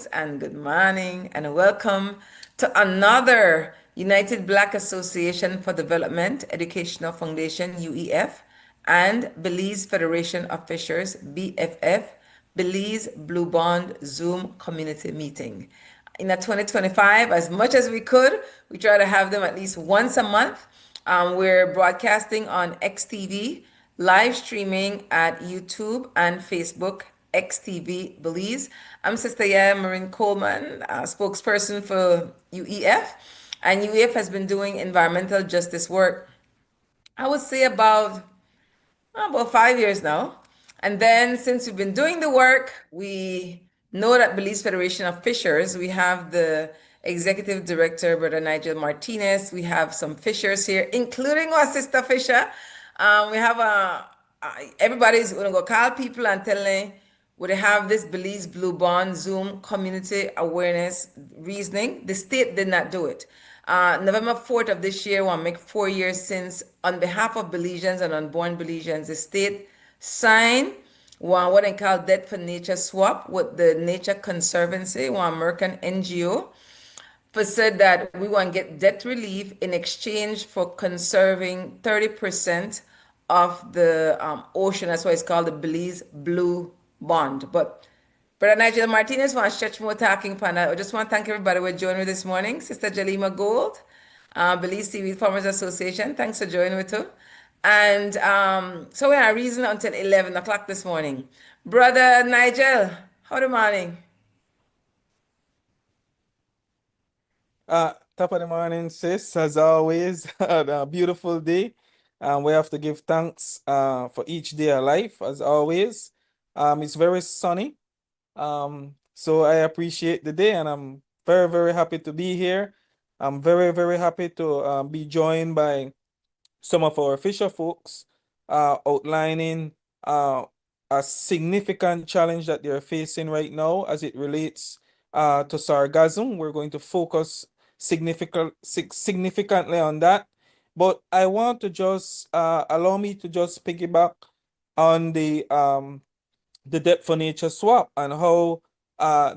Greetings and good morning and welcome to another United Black Association for Development Educational Foundation UEF and Belize Federation of Fishers BFF Belize Blue Bond Zoom community meeting. In a 2025, as much as we could, we try to have them at least once a month. We're broadcasting on XTV, live streaming at YouTube and Facebook, XTV Belize. I'm Sister Yaya Marin Coleman, spokesperson for UEF. And UEF has been doing environmental justice work, I would say about 5 years now. And then since we've been doing the work, we know that Belize Federation of Fishers, we have the executive director, Brother Nigel Martinez. We have some fishers here, including our sister Fisher. We have everybody's going to go call people and tell them would they have this Belize Blue Bond Zoom community awareness reasoning. The state did not do it. November 4th of this year will make 4 years since, on behalf of Belizeans and unborn Belizeans, the state signed what they call Debt for Nature swap with the Nature Conservancy, one American NGO, for said that we want to get debt relief in exchange for conserving 30% of the ocean. That's why it's called the Belize Blue Bond. But Brother Nigel Martinez want to stretch more talking pan. I just want to thank everybody who joined me this morning. Sister Jalima Gold, Belize Seaweed Farmers Association. Thanks for joining me too. And so we are reason until 11 o'clock this morning. Brother Nigel, how the morning? Top of the morning, sis, as always, a beautiful day. We have to give thanks for each day of life, as always. It's very sunny. So I appreciate the day and I'm very, very happy to be here. I'm very, very happy to be joined by some of our fisher folks outlining a significant challenge that they're facing right now as it relates to sargassum. We're going to focus significantly on that. But I want to just allow me to just piggyback on the Debt for Nature swap and how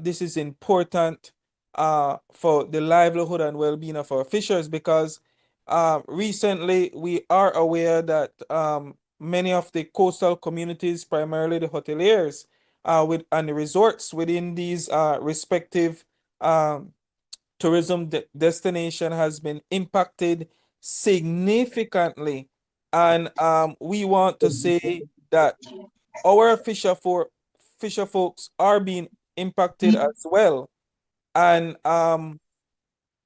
this is important for the livelihood and well-being of our fishers, because recently we are aware that many of the coastal communities, primarily the hoteliers and the resorts within these respective tourism destination has been impacted significantly. And we want to say that our fisher folks are being impacted as well. And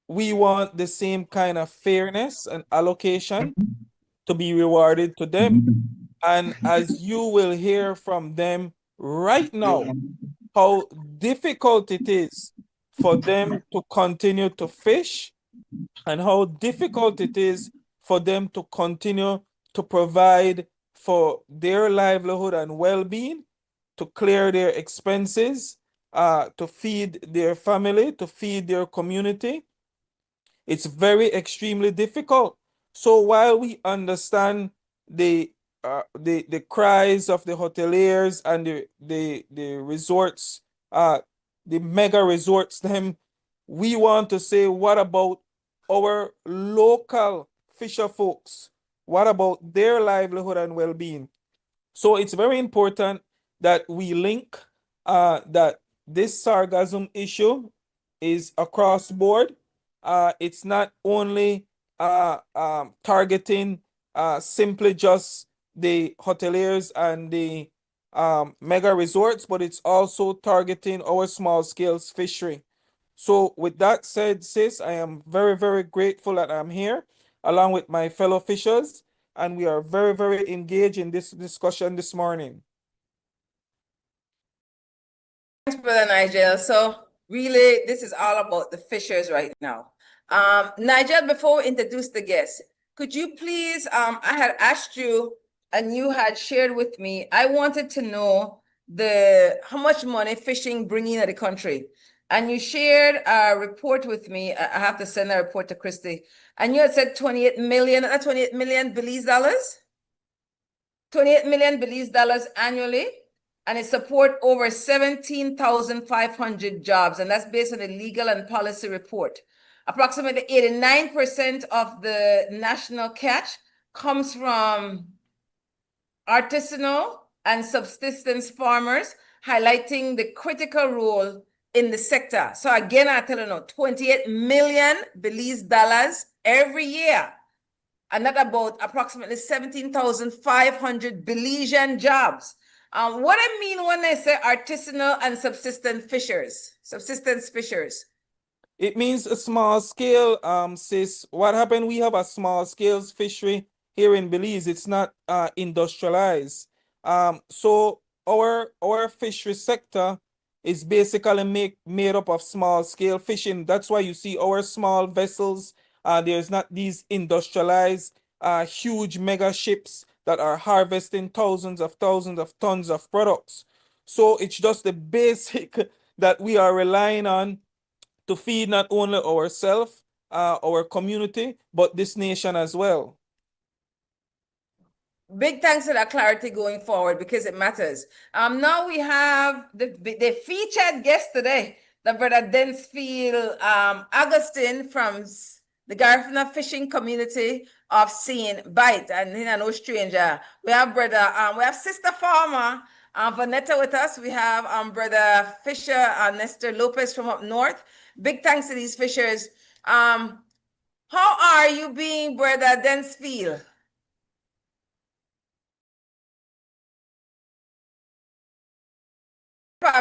we want the same kind of fairness and allocation to be rewarded to them. And as you will hear from them right now, how difficult it is for them to continue to fish and how difficult it is for them to continue to provide for their livelihood and well-being, to clear their expenses, to feed their family, to feed their community. It's very extremely difficult. So while we understand the cries of the hoteliers and the resorts, the mega resorts, them, we want to say, what about our local fisher folks? What about their livelihood and well-being? So it's very important that we link that this sargassum issue is across board. It's not only targeting simply just the hoteliers and the mega resorts, but it's also targeting our small scale fishery. So with that said, sis, I am very, very grateful that I'm here along with my fellow fishers, and we are very, very engaged in this discussion this morning. Thanks, Brother Nigel. So really, this is all about the fishers right now. Nigel, before we introduce the guest, could you please, I had asked you and you had shared with me, I wanted to know how much money fishing bringing in the country. And you shared a report with me. I have to send a report to Christy. And you had said 28 million Belize dollars? 28 million Belize dollars annually. and it support over 17,500 jobs, and that's based on a legal and policy report. Approximately 89% of the national catch comes from artisanal and subsistence farmers, highlighting the critical role in the sector. So again, I tell you now, 28 million Belize dollars every year, and that about approximately 17,500 Belizean jobs. What I mean when I say artisanal and subsistence fishers. It means a small scale, sis. What happened? We have a small scale fishery here in Belize. It's not industrialized. So our fishery sector is basically made up of small scale fishing. That's why you see our small vessels. There's not these industrialized huge mega ships that are harvesting thousands of tons of products. So it's just the basic that we are relying on to feed not only ourselves, our community, but this nation as well. Big thanks for that clarity going forward because it matters. Now we have the featured guest today, the brother Densfield Augustine from the Garifuna fishing community of Seine, Bight, and he's no stranger. We have Sister Farmer Vanetta with us. We have brother Fisher Nestor Lopez from up north. Big thanks to these fishers. How are you being, brother Densfield?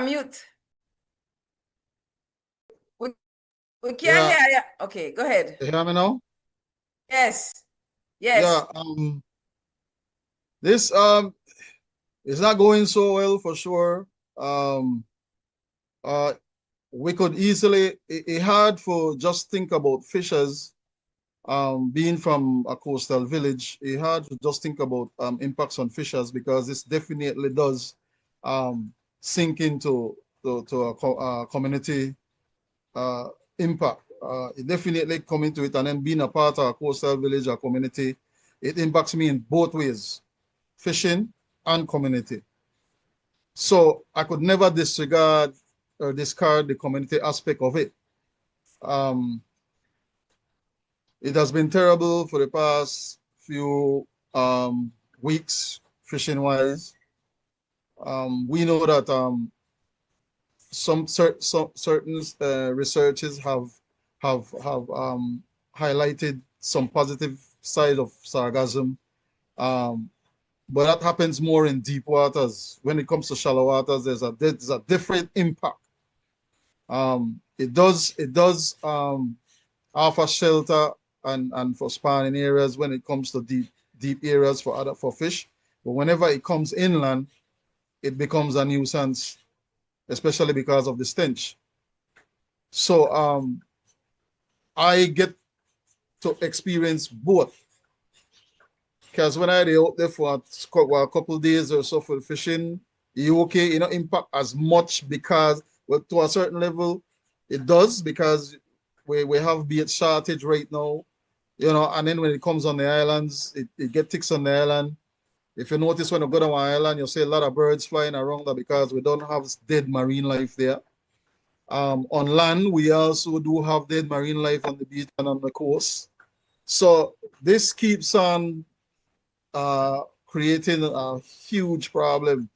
Mute. We can't hear you. Okay, go ahead. You hear me now? Yes. Yeah. This is not going so well for sure. We could easily. It's hard for just think about fishers. Being from a coastal village, it's hard to just think about impacts on fishers because this definitely does sink into a community impact. It definitely come into it, and then being a part of a coastal village or community, it impacts me in both ways, fishing and community. So I could never disregard or discard the community aspect of it. It has been terrible for the past few weeks, fishing-wise. We know that some certain researchers have highlighted some positive side of sargassum, but that happens more in deep waters. When it comes to shallow waters, there's a different impact. It does offer shelter and for spawning areas when it comes to deep areas for fish, but whenever it comes inland, it becomes a nuisance, especially because of the stench. So I get to experience both. Because when I out there for a couple of days or so for fishing, you okay, impact as much because, well, to a certain level, it does because we have bait shortage right now, and then when it comes on the islands, it gets ticks on the island. If you notice when you go to an island, you see a lot of birds flying around there because we don't have dead marine life there. On land, we also do have dead marine life on the beach and on the coast. So this keeps on creating a huge problem.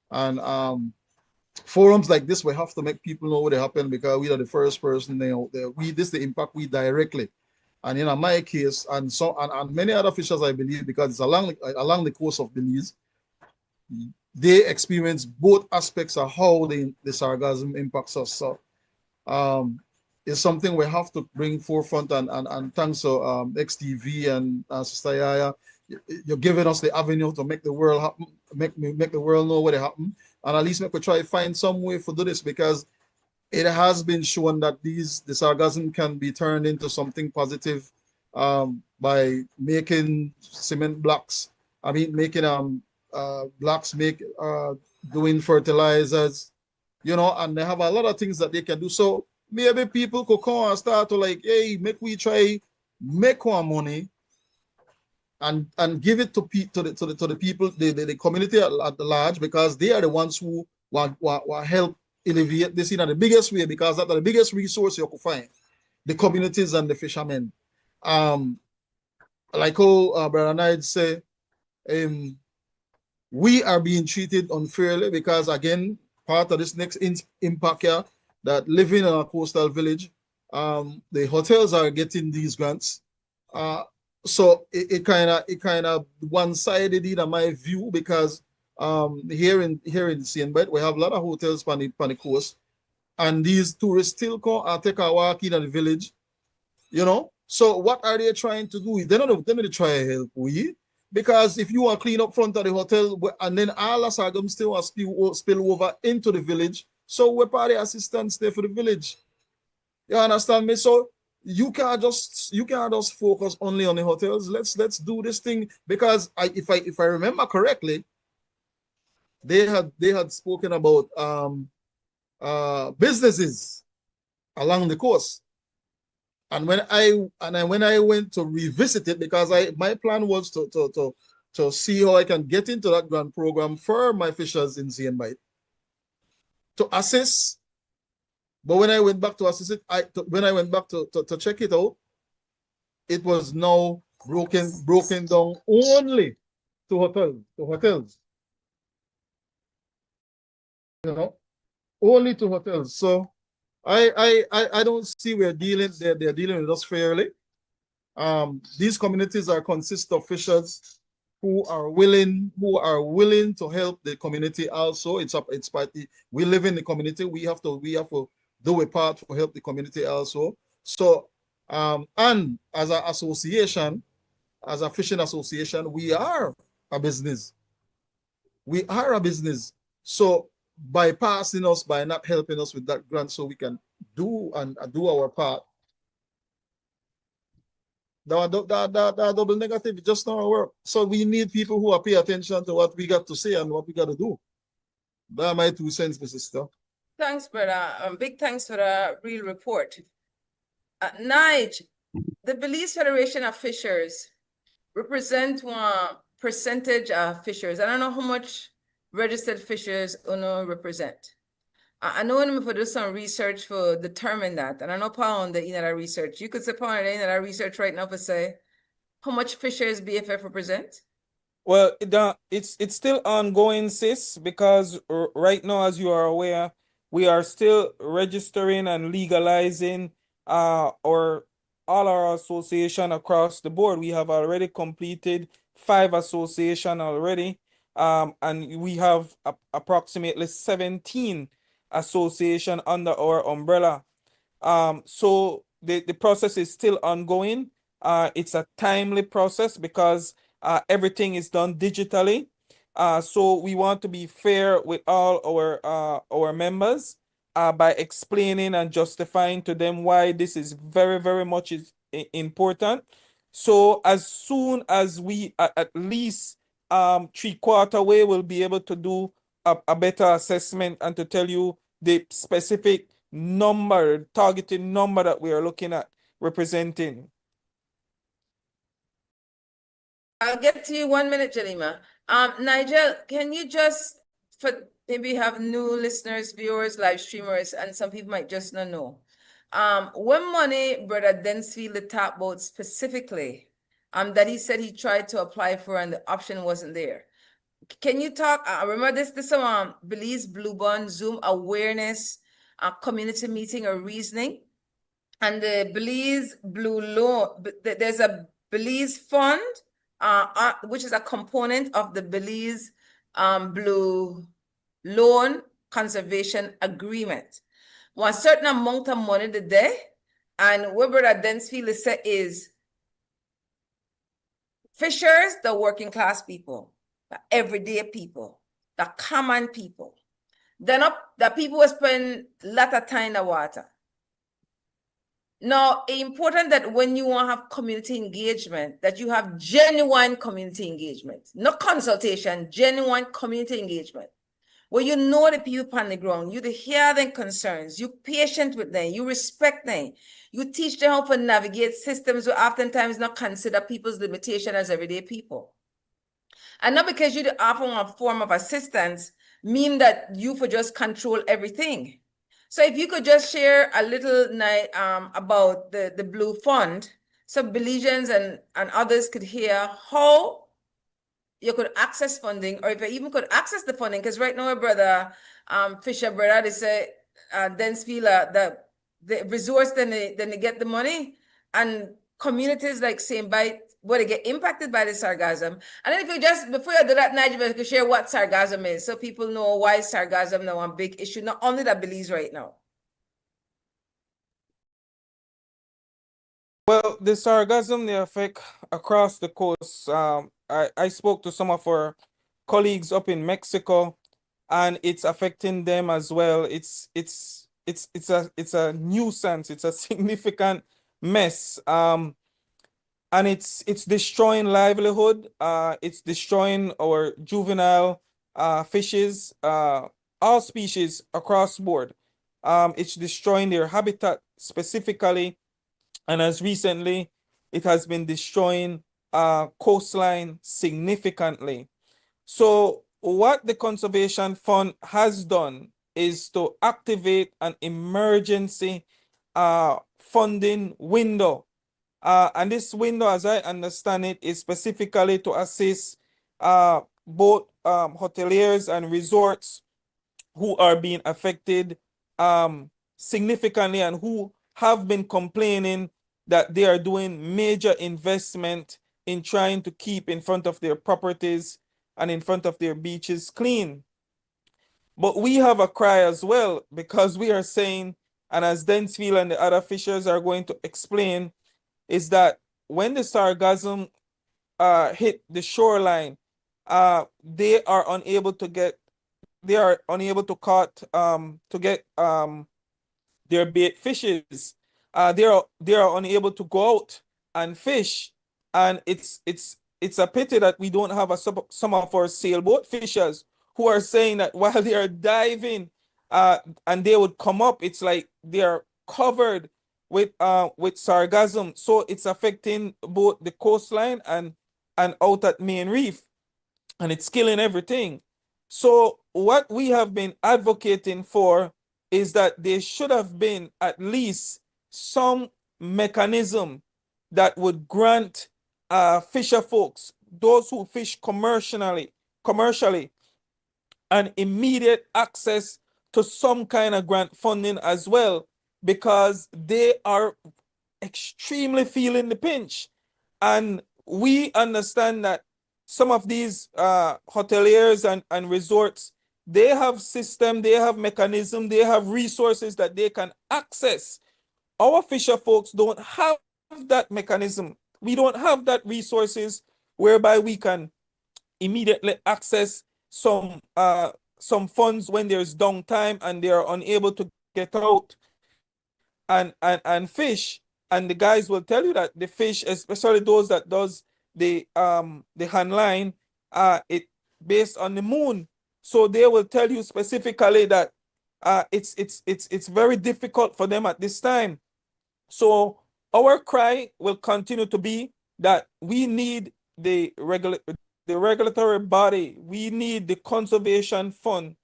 And forums like this, we have to make people know what happened because we are the first person out there. This the impact we directly. And in my case, and many other fishers, I believe, because it's along the coast of Belize, they experience both aspects of how the sargassum impacts us. So it's something we have to bring forefront, and thanks to XTV and Sister Yaya, you're giving us the avenue to make the world happen, make the world know what happened, and at least we could try to find some way to do this because it has been shown that the sargassum can be turned into something positive by making cement blocks. I mean, making blocks, doing fertilizers, and they have a lot of things that they can do. So maybe people could come and start to like, hey, make we try make more money and give it to the people, the community at large, because they are the ones who will help alleviate this in the biggest way, because that's the biggest resource you could find, the communities and the fishermen. Like how Brother Knight say, we are being treated unfairly because, again, part of this next impact here, that living in a coastal village, the hotels are getting these grants. So it kind of one-sided in my view, because here in Seine, we have a lot of hotels on the coast, and these tourists still come and take a walk in the village, you know. So what are they trying to do? They're not trying to help we, because if you want to clean up front of the hotel and then all the sorghum still want to spill over into the village, so we're part of the assistance there for the village. You understand me? So you can't just focus only on the hotels. Let's do this thing, because if I remember correctly, they had spoken about businesses along the coast. And when I went to revisit it, because my plan was to see how I can get into that grant program for my fishers in Seine Bight to assess. But when I went back to assess it, when I went back to check it out, it was now broken down only to hotels. You know, only to hotels. So I don't see they're dealing with us fairly. These communities consist of fishers who are willing to help the community also. It's party. We live in the community. We have to do a part to help the community also. So and as an association, as a fishing association, we are a business. We are a business. So bypassing us, by not helping us with that grant so we can do our part, the double negative just not work. So we need people who are pay attention to what we got to say and what we got to do. That are my 2 cents, my sister. Thanks, brother. Big thanks for the real report. Nige, the Belize Federation of Fishers represent one percentage of fishers. I don't know how much registered fishers UNO represent. I know when we do some research for determine that, and I know Paul on the in that research. You could say Paul in that research right now for say how much fishers BFF represent? Well, it's still ongoing, sis, because right now, as you are aware, we are still registering and legalizing all our association across the board. We have already completed 5 association already, and we have approximately 17 association under our umbrella. So the process is still ongoing. It's a timely process because everything is done digitally. So we want to be fair with all our members by explaining and justifying to them why this is very, very much important. So as soon as we at least 3/4 way will be able to do a better assessment and to tell you the specific targeted number that we are looking at representing. I'll get to you 1 minute, Jalima. Nigel, can you just, for maybe have new listeners, viewers, live streamers, and some people might just not know. When money Brother Densfield the top boat specifically, that he said he tried to apply for and the option wasn't there. Can you talk? Remember this Belize Blue Bond Zoom awareness community meeting or reasoning, and the Belize Blue Loan. There's a Belize fund, which is a component of the Belize Blue Loan Conservation Agreement. One certain amount of money today, and what Brother Densfield is fishers, the working class people, the everyday people, the common people. Then the people who spend a lot of time in the water. Now, it's important that when you want to have community engagement, that you have genuine community engagement, not consultation, genuine community engagement. where you know the people on the ground, you to hear their concerns, you patient with them, you respect them, you teach them how to navigate systems where oftentimes not consider people's limitation as everyday people. And not because you offer a form of assistance mean that you for just control everything. So if you could just share a little about the Blue Fund, so Belizeans and others could hear how you could access funding, or if you even could access the funding, because right now, brother Fisher, brother, they say Densfield, the resource, then they get the money, and communities like St. Bight, where they get impacted by the sargassum. And then if you just, before you do that, Nigel, you could share what sargassum is, so people know why sargassum now a big issue, not only that Belize right now. Well, the sargassum, they affect across the coast. I spoke to some of our colleagues up in Mexico, and it's affecting them as well. It's a nuisance. It's a significant mess. And it's destroying livelihood. It's destroying our juvenile fishes, all species across board. It's destroying their habitat specifically, and as recently, it has been destroying coastline significantly. So what the Conservation Fund has done is to activate an emergency funding window. And this window, as I understand it, is specifically to assist both hoteliers and resorts who are being affected significantly and who have been complaining that they are doing major investment in trying to keep in front of their properties and in front of their beaches clean. But we have a cry as well, because we are saying, and as Densfield and the other fishers are going to explain, is that when the sargassum hit the shoreline, they are unable to get their bait fishes. They are unable to go out and fish, and it's a pity that we don't have some of our sailboat fishers who are saying that while they are diving, and they would come up, it's like they are covered with sargassum, so it's affecting both the coastline and out at Main Reef, and it's killing everything. So what we have been advocating for is that there should have been at least some mechanism that would grant fisher folks, those who fish commercially, an immediate access to some kind of grant funding as well, because they are extremely feeling the pinch. And we understand that some of these hoteliers and resorts, they have system, they have mechanism, they have resources that they can access. Our fisher folks don't have that mechanism. We don't have that resources whereby we can immediately access some funds when there's downtime and they are unable to get out and fish. And the guys will tell you that the fish, especially those that does the hand line, it based on the moon. So they will tell you specifically that it's very difficult for them at this time. So our cry will continue to be that we need the regulatory body, we need the Conservation Fund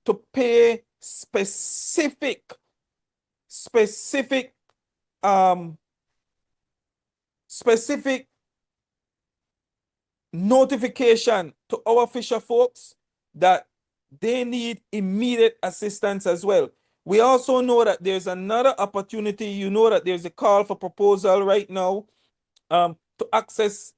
to pay specific um specific notification to our fisher folks that they need immediate assistance as well. We also know that there's another opportunity. You know that there's a call for proposal right now to access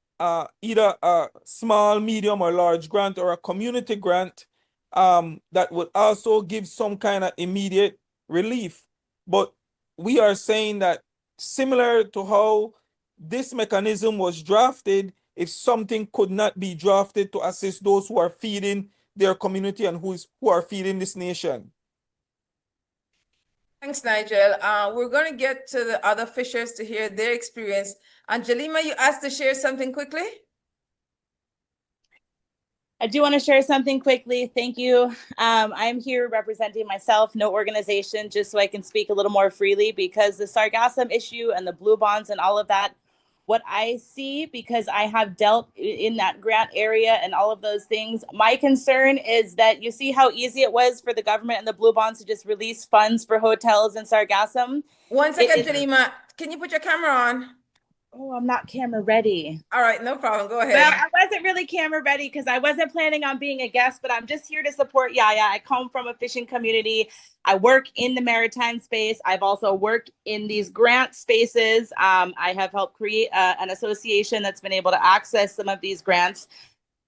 either a small, medium, or large grant, or a community grant that would also give some kind of immediate relief. But we are saying that similar to how this mechanism was drafted, if something could not be drafted to assist those who are feeding their community and who are feeding this nation. Thanks, Nigel. We're going to get to the other fishers to hear their experience. Angelima, you asked to share something quickly? I do want to share something quickly. Thank you. I'm here representing myself, no organization, just so I can speak a little more freely, because the sargassum issue and the blue bonds and all of that, what I see, because I have dealt in that grant area and all of those things, my concern is that you see how easy it was for the government and the blue bonds to just release funds for hotels and sargassum. 1 second, Jalima. Can you put your camera on? Oh, I'm not camera ready. All right, no problem. Go ahead. Well, I wasn't really camera ready because I wasn't planning on being a guest, but I'm just here to support Yaya. I come from a fishing community. I work in the maritime space. I've also worked in these grant spaces. I have helped create an association that's been able to access some of these grants,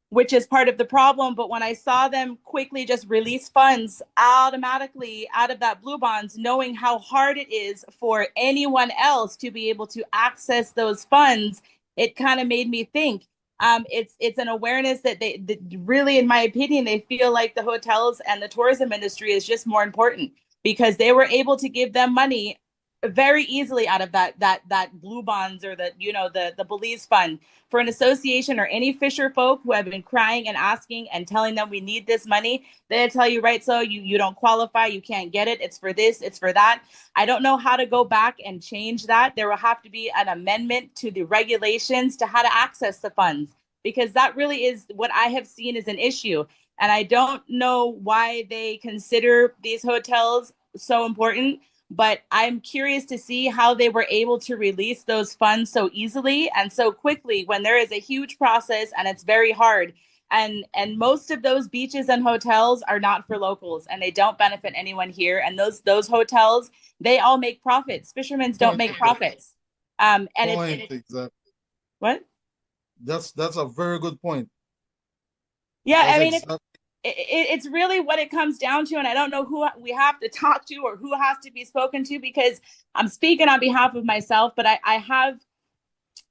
which is part of the problem. But when I saw them quickly just release funds automatically out of that blue bonds, knowing how hard it is for anyone else to be able to access those funds, it kind of made me think. It's an awareness that that really, in my opinion, they feel like the hotels and the tourism industry is just more important, because they were able to give them money very easily out of that blue bonds, or the Belize fund. For an association or any fisher folk who have been crying and asking and telling them we need this money, they tell you, right, so you don't qualify, you can't get it, it's for this, it's for that. I don't know how to go back and change that. There will have to be an amendment to the regulations to how to access the funds, because that really is what I have seen as an issue. And I don't know why they consider these hotels so important, but I'm curious to see how they were able to release those funds so easily and so quickly when there is a huge process and it's very hard. And most of those beaches and hotels are not for locals, and they don't benefit anyone here. And those hotels, they all make profits. Fishermen don't make profits. And Point, exactly. What? That's a very good point. Yeah, That's I mean, exactly. It's really what it comes down to. And I don't know who we have to talk to or who has to be spoken to, because I'm speaking on behalf of myself, but I have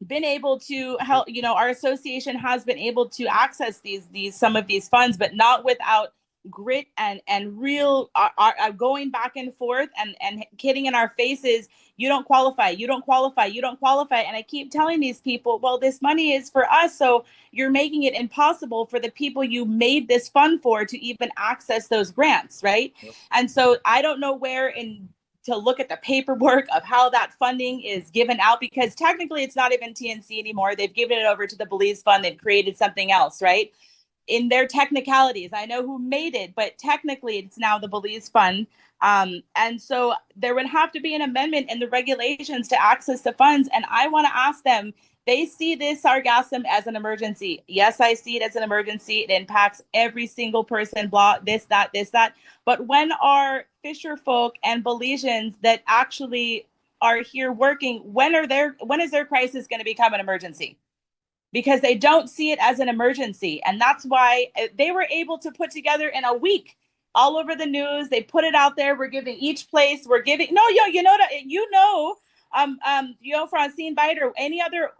been able to help. Our association has been able to access some of these funds, but not without grit and real going back and forth and kidding in our faces. You don't qualify, you don't qualify, you don't qualify. And I keep telling these people, well, this money is for us, so you're making it impossible for the people you made this fund for to even access those grants, right? Yep. And so I don't know where to look at the paperwork of how that funding is given out, because technically it's not even TNC anymore. They've given it over to the Belize fund. They've created something else, right? In their technicalities, I know who made it, but technically it's now the Belize fund. And so there would have to be an amendment in the regulations to access the funds. And I want to ask them, they see this sargassum as an emergency. Yes, I see it as an emergency. It impacts every single person, blah, this, that. But when are fisher folk and Belizeans that actually are here working, when is their crisis going to become an emergency? Because they don't see it as an emergency. And that's why they were able to put together in a week all over the news. They put it out there. We're giving each place, Francine Bight or any other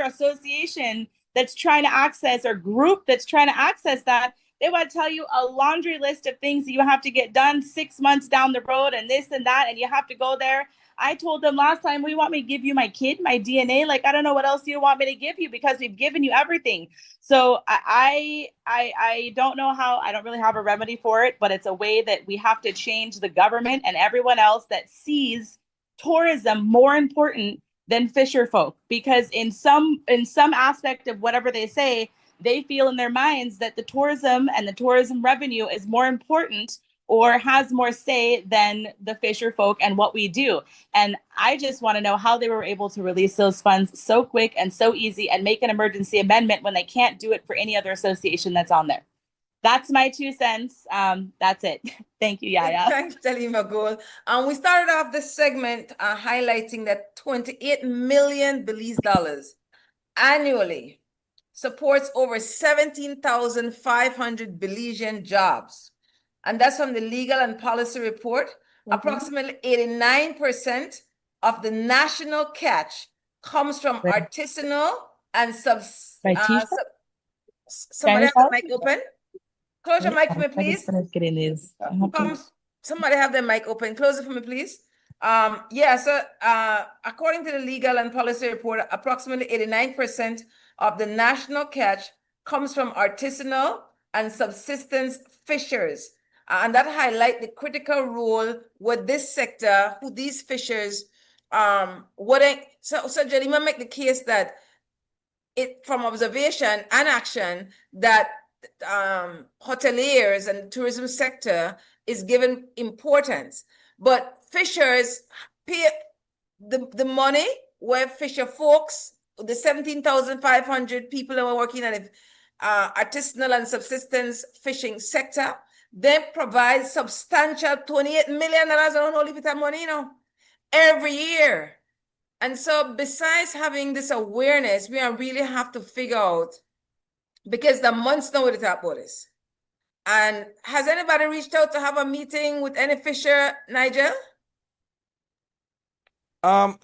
association that's trying to access, or group that's trying to access that, they want to tell you a laundry list of things that you have to get done 6 months down the road, and this and that, and you have to go there. I told them last time, we want me to give you my kid, my DNA. Like, I don't know what else you want me to give you, because we've given you everything. So I don't know how. I don't really have a remedy for it, but it's a way that we have to change the government and everyone else that sees tourism more important than fisher folk, because in some aspect of whatever they say, they feel in their minds that the tourism and the tourism revenue is more important or has more say than the fisher folk and what we do. And I just want to know how they were able to release those funds so quick and so easy and make an emergency amendment when they can't do it for any other association that's on there. That's my 2 cents. That's it. Thank you, Yaya. Thanks, Jalima Gold. We started off this segment highlighting that 28 million Belize dollars annually supports over 17,500 Belizean jobs. And that's from the Legal and Policy Report. Mm-hmm. Approximately 89% of the national catch comes from artisanal and somebody have the mic open? Close your mic for me, please. Somebody have their mic open. Close it for me, please. According to the Legal and Policy Report, approximately 89% of the national catch comes from artisanal and subsistence fishers. And that highlight the critical role with this sector, who these fishers, so Jalima make the case that it from observation and action that hoteliers and tourism sector is given importance, but fishers pay the money where fisher folks, the 17,500 people that were working in the artisanal and subsistence fishing sector, they provide substantial $28 million on only bit of money, every year. And so besides having this awareness, we really have to figure out, because the months know what the top about this. And has anybody reached out to have a meeting with any fisher, Nigel?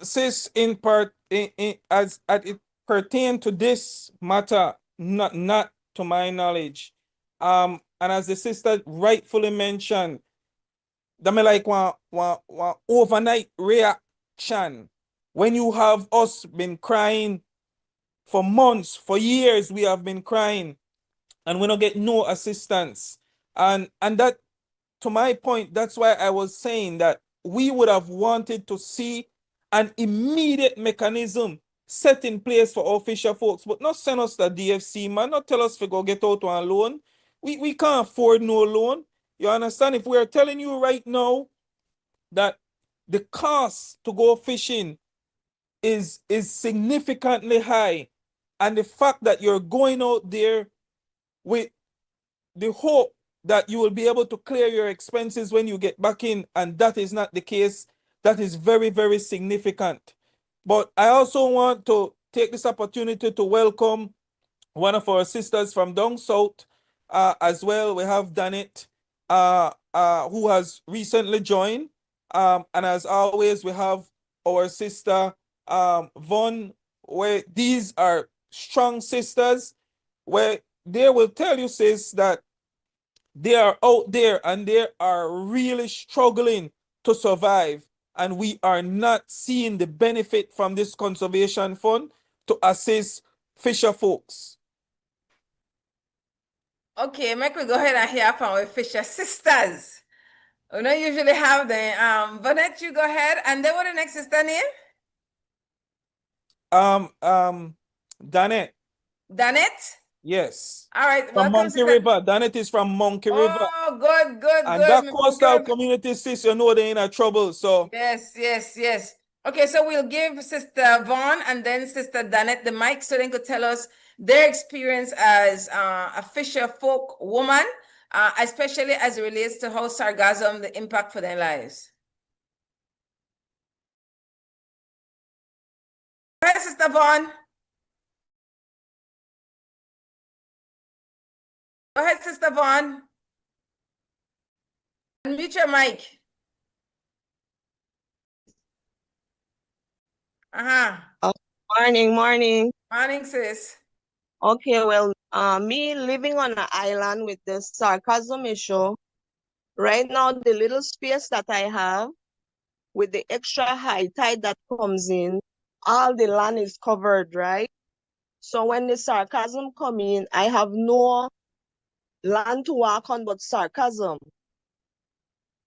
Sis, in part, as it pertains to this matter, not to my knowledge. And as the sister rightfully mentioned, that me like one overnight reaction. When you have us been crying for months, for years, we have been crying, and we don't get no assistance. And that, to my point, that's why I was saying that we would have wanted to see an immediate mechanism set in place for our fisher folks, but not send us the DFC, man, not tell us to go get out on loan. We can't afford no loan. You understand? If we are telling you right now that the cost to go fishing is significantly high, and the fact that you're going out there with the hope that you will be able to clear your expenses when you get back in, and that is not the case, that is very, very significant. But I also want to take this opportunity to welcome one of our sisters from down south as well. We have Danet, who has recently joined. And as always, we have our sister Von, where these are strong sisters, where they will tell you, sis, that they are out there and they are really struggling to survive. And we are not seeing the benefit from this conservation fund to assist fisher folks. Okay, make we go ahead and hear from our fisher sisters. We don't usually have them. Vanette, you go ahead. And then what the next sister name? Danet. Danet? Yes. All right, From welcome, Monkey sister. River. Danet is from Monkey River. Oh, good, good, And good. that coastal community, sis, you know they're in a trouble, so. Yes, yes, yes. Okay, so we'll give Sister Vaughn and then Sister Danet the mic so they could tell us their experience as a fisher folk woman, especially as it relates to how sargassum, the impact for their lives. Go ahead, Sister Vaughn. Go ahead, Sister Vaughn. Unmute your mic. Morning. Morning, sis. Okay, well, me living on an island with the sarcasm issue, right now, the little space that I have with the extra high tide that comes in, all the land is covered, right? So when the sarcasm come in, I have no land to walk on but sarcasm.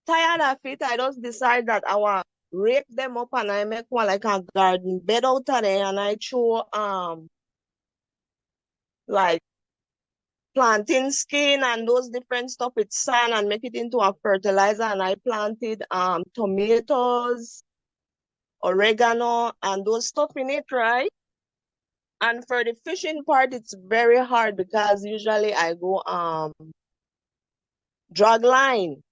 Tired of it, I just decide that I want rake them up and I make one like a garden bed out of there and I throw like planting skin and those different stuff with sand and make it into a fertilizer. And I planted tomatoes, oregano, and those stuff in it, right? And for the fishing part, it's very hard because usually I go drag line.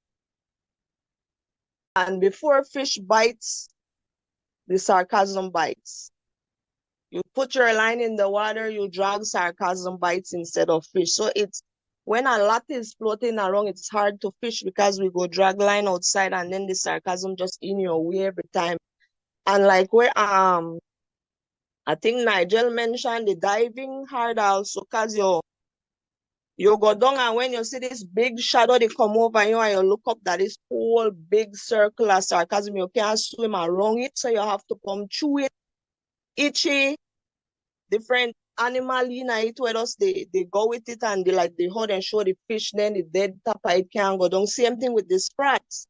And before fish bites, the sargassum bites. You put your line in the water, you drag sargassum bites instead of fish. So it's when a lot is floating around, it's hard to fish because we go drag line outside and then the sargassum just in your way every time. And like where I think Nigel mentioned the diving hard also because you go down and when you see this big shadow, they come over you and you look up that is whole big circle of sargassum. You can't swim around it, so you have to come through it. Itchy, different animal in it where us they go with it and they hold and show the fish, then the dead tapper it can't go down. Same thing with the sprats.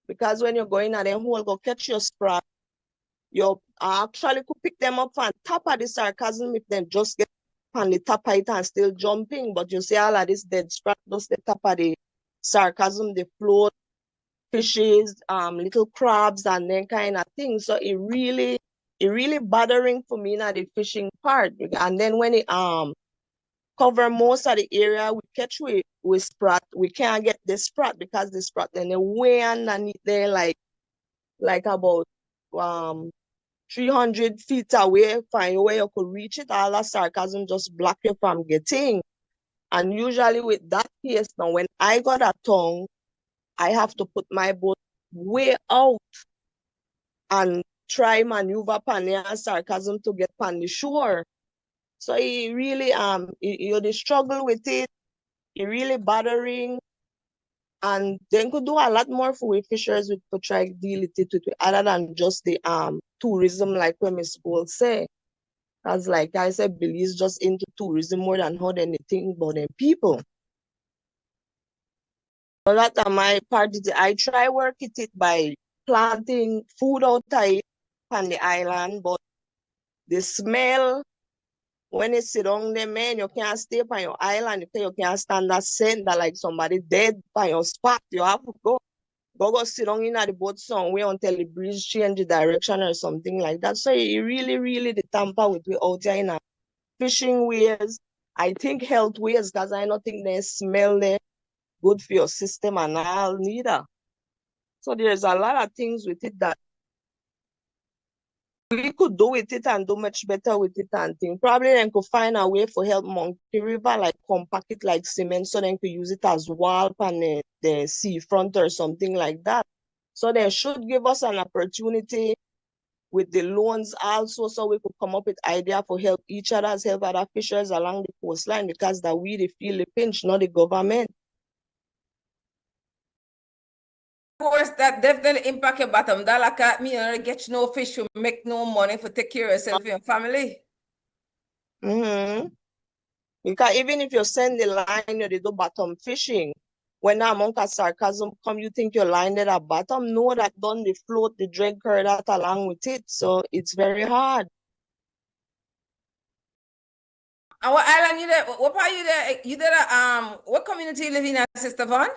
Because when you're going at them hole, go catch your sprat, you actually could pick them up and tap at the sarcasm if them just get on the top of it and still jumping. But you see all of this dead sprat, just the top of the sarcasm, the float, fishes, little crabs and then kind of thing. So it really bothering for me now the fishing part. And then when it cover most of the area we catch with sprat, we can't get the sprat because the sprat then the way underneath there like about 300 feet away from where you could reach it. All that sarcasm just block you from getting. And usually with that case now, when I got a tongue, I have to put my boat way out and try maneuver upon the sarcasm to get on the shore. So it really you the struggle with it, it really bothering. And then could do a lot more for we fishers with to try deal with it with other than just the tourism like when Miss Gold say. As like I said, Belize just into tourism more than how anything about them people. So that my part. I try work it by planting food outside on the island, but the smell when you sit down there, man, you can't stay on your island because you can't stand that scent that like somebody dead by your spot. You have to go sit down in the boat somewhere until the breeze change the direction or something like that. So it really the tamper with we out here in a fishing ways. I think health ways because I don't think they smell there good for your system and all neither. So there's a lot of things with it that we could do with it and do much better with it and things. Probably then could find a way for help Monkey River, like compact it like cement so then could use it as wall on the seafront or something like that. So they should give us an opportunity with the loans also so we could come up with idea for help each other's help other fishers along the coastline because that we the feel the pinch, not the government. Of course, that definitely impact your bottom dollar. Me, get no fish, you make no money for take care of yourself and your family. Because even if you send the line, you do bottom fishing. When a monk of sarcasm come, you think your line at a bottom. No, that done the float, the drag curve that along with it. So it's very hard. Our island, you there? What part you there? You there? What community you live in, Sister Vaughn?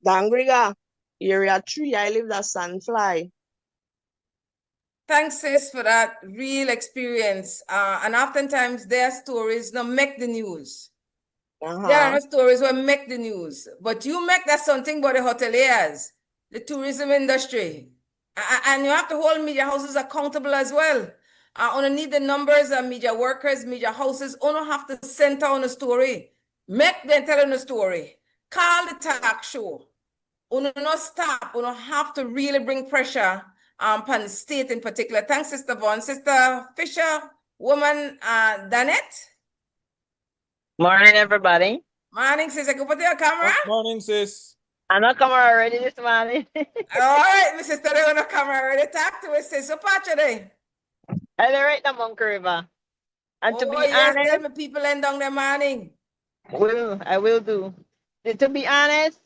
Dangriga, area 3, I live at Sunfly. Thanks, sis, for that real experience. And oftentimes their stories don't make the news. There are stories that make the news, but you make that something about the hoteliers, the tourism industry, and you have to hold media houses accountable as well. You need the numbers of media workers, media houses. You have to center on a story. Make them tell a story. Call the talk show. You not stop. You have to really bring pressure upon the state in particular. Thanks, Sister Vaughn. Sister Fisher, woman, Danette. Morning, everybody. Morning, sis. I can put your camera. Morning, sis. I'm not camera already this morning. All right, my sister, they're on the camera already. Talk to us, sis. So, part today. I live right in Monkey River. And to be yes, honest, tell me people end down the morning. I will do. To be honest,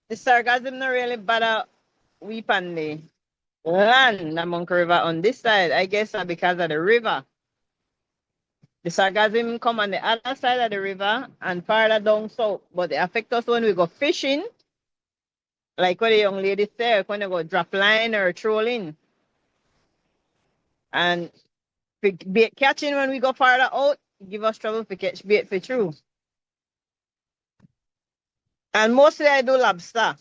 the sarcasm not really bother we on the land, the Monkey River on this side. I guess because of the river. The sarcasm come on the other side of the river and farther down south. But they affect us when we go fishing. Like what the young lady said, when they go drop line or trolling. And bait catching when we go farther out, give us trouble to catch bait for true. And mostly I do lobster.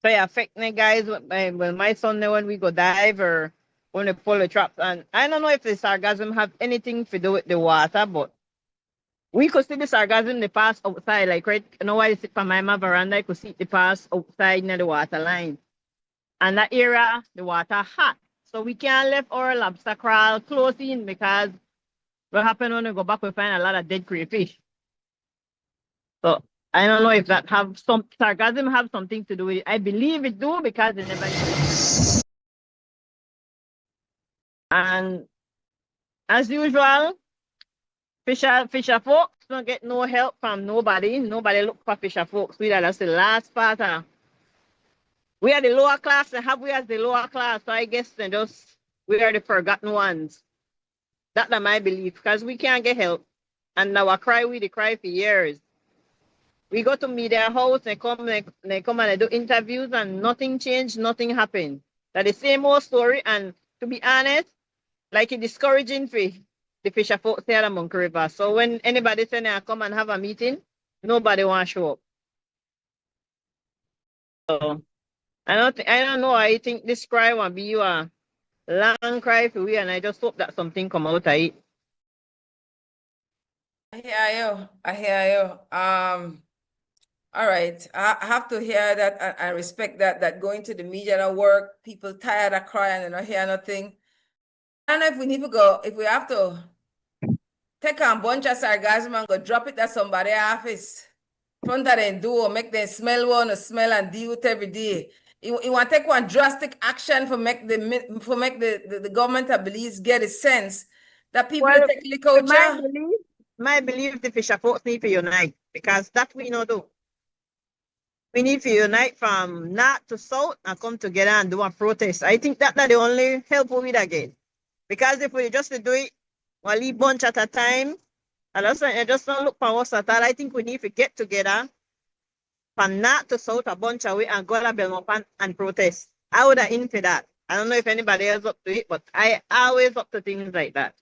So it affect me guys when my son when we go dive or when they pull the traps. And I don't know if the sarcasm have anything to do with the water, but we could see the sarcasm they pass outside. Like right now I sit on my veranda, I could see the pass outside near the water line. And that area, the water hot. So we can't let our lobster crawl close in because what happen when we go back, we find a lot of dead crayfish. So I don't know if that have some sarcasm have something to do with it. I believe it do because they never. And As usual, fisher folks don't get no help from nobody. Nobody look for fisher folks. That's the last part. We are the lower class. They have we as the lower class. So I guess we are the forgotten ones. That's my belief because we can't get help. And our cry, we the cry for years. We go to media house, they come and they do interviews and nothing changed, nothing happened. That's the same old story. And to be honest, like it's discouraging for the fisher folks here at Monkey River. So when anybody say they come and have a meeting, nobody want to show up. So I don't know. I think this cry will be a long cry for we, and I just hope that something come out of it. I hear you. I hear you. All right. I have to hear that. I respect that going to the media and work, people tired of crying and not hear nothing. I don't know if we need to go, if we have to take a bunch of sargassum and go drop it at somebody's office. Front of them door, make them smell and deal with every day. You want to take one drastic action for make the government of Belize get a sense that people take liquor. My belief the fisher folks need to unite because that we know do. We need to unite from north to south and come together and do a protest. I think that's the only help we will get. Because if we just do it, we'll leave bunch at a time, and also I just don't look for us at all. I think we need to get together from north to south a bunch of way and go to Belmont and protest. I would have in for that. I don't know if anybody else up to it, but I always up to things like that.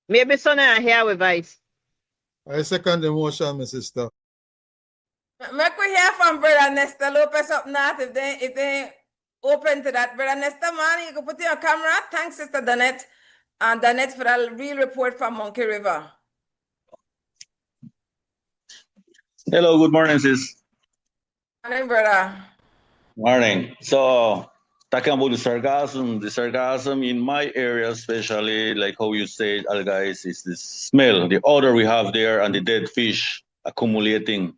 Maybe Sonny and here with Vice. I second the motion, my sister. Make we hear from Brother Nesta Lopez up north if they open to that. Brother Nesta, man, you can put your camera. Thanks, Sister Danette. And Danette for that real report from Monkey River. Hello, good morning, sis. Morning, brother. Morning. So, talking about the sargassum in my area, especially like how you said, guys, is the smell, the odor we have there, and the dead fish accumulating.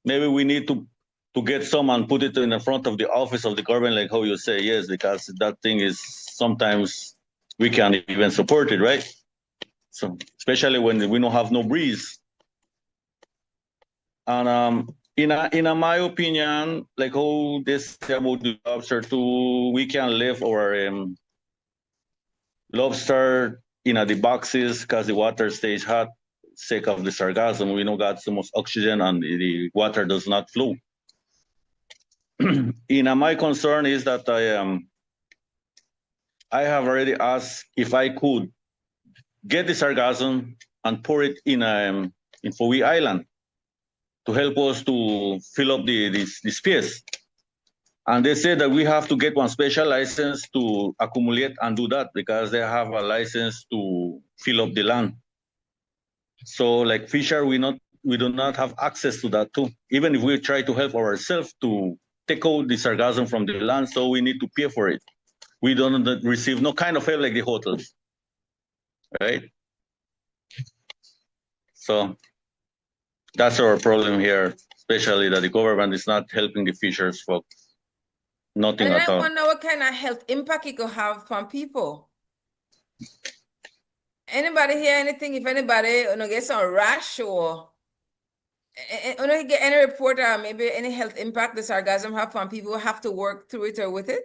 Maybe we need to get some and put it in the front of the office of the government, like how you say, yes, because that thing is sometimes we can't even support it, right? So, especially when we don't have no breeze. And in my opinion, like how this about the lobster too, we can leave our lobster in the boxes because the water stays hot, sake of the sargassum. We know got so much oxygen and the water does not flow. My concern is that I have already asked if I could get the sargassum and pour it in Fowey Island to help us to fill up the space. And they said that we have to get one special license to accumulate and do that because they have a license to fill up the land. So like fisher, we do not have access to that too. Even if we try to help ourselves to take out the sargassum from the land, so we need to pay for it. We don't receive no kind of help like the hotels, right? So that's our problem here, especially that the government is not helping the fishers folks. Nothing at all. I wonder what kind of health impact it could have from people. Anybody hear anything? If anybody get some rash or get any report or maybe any health impact the sargassum have from people who have to work through it or with it?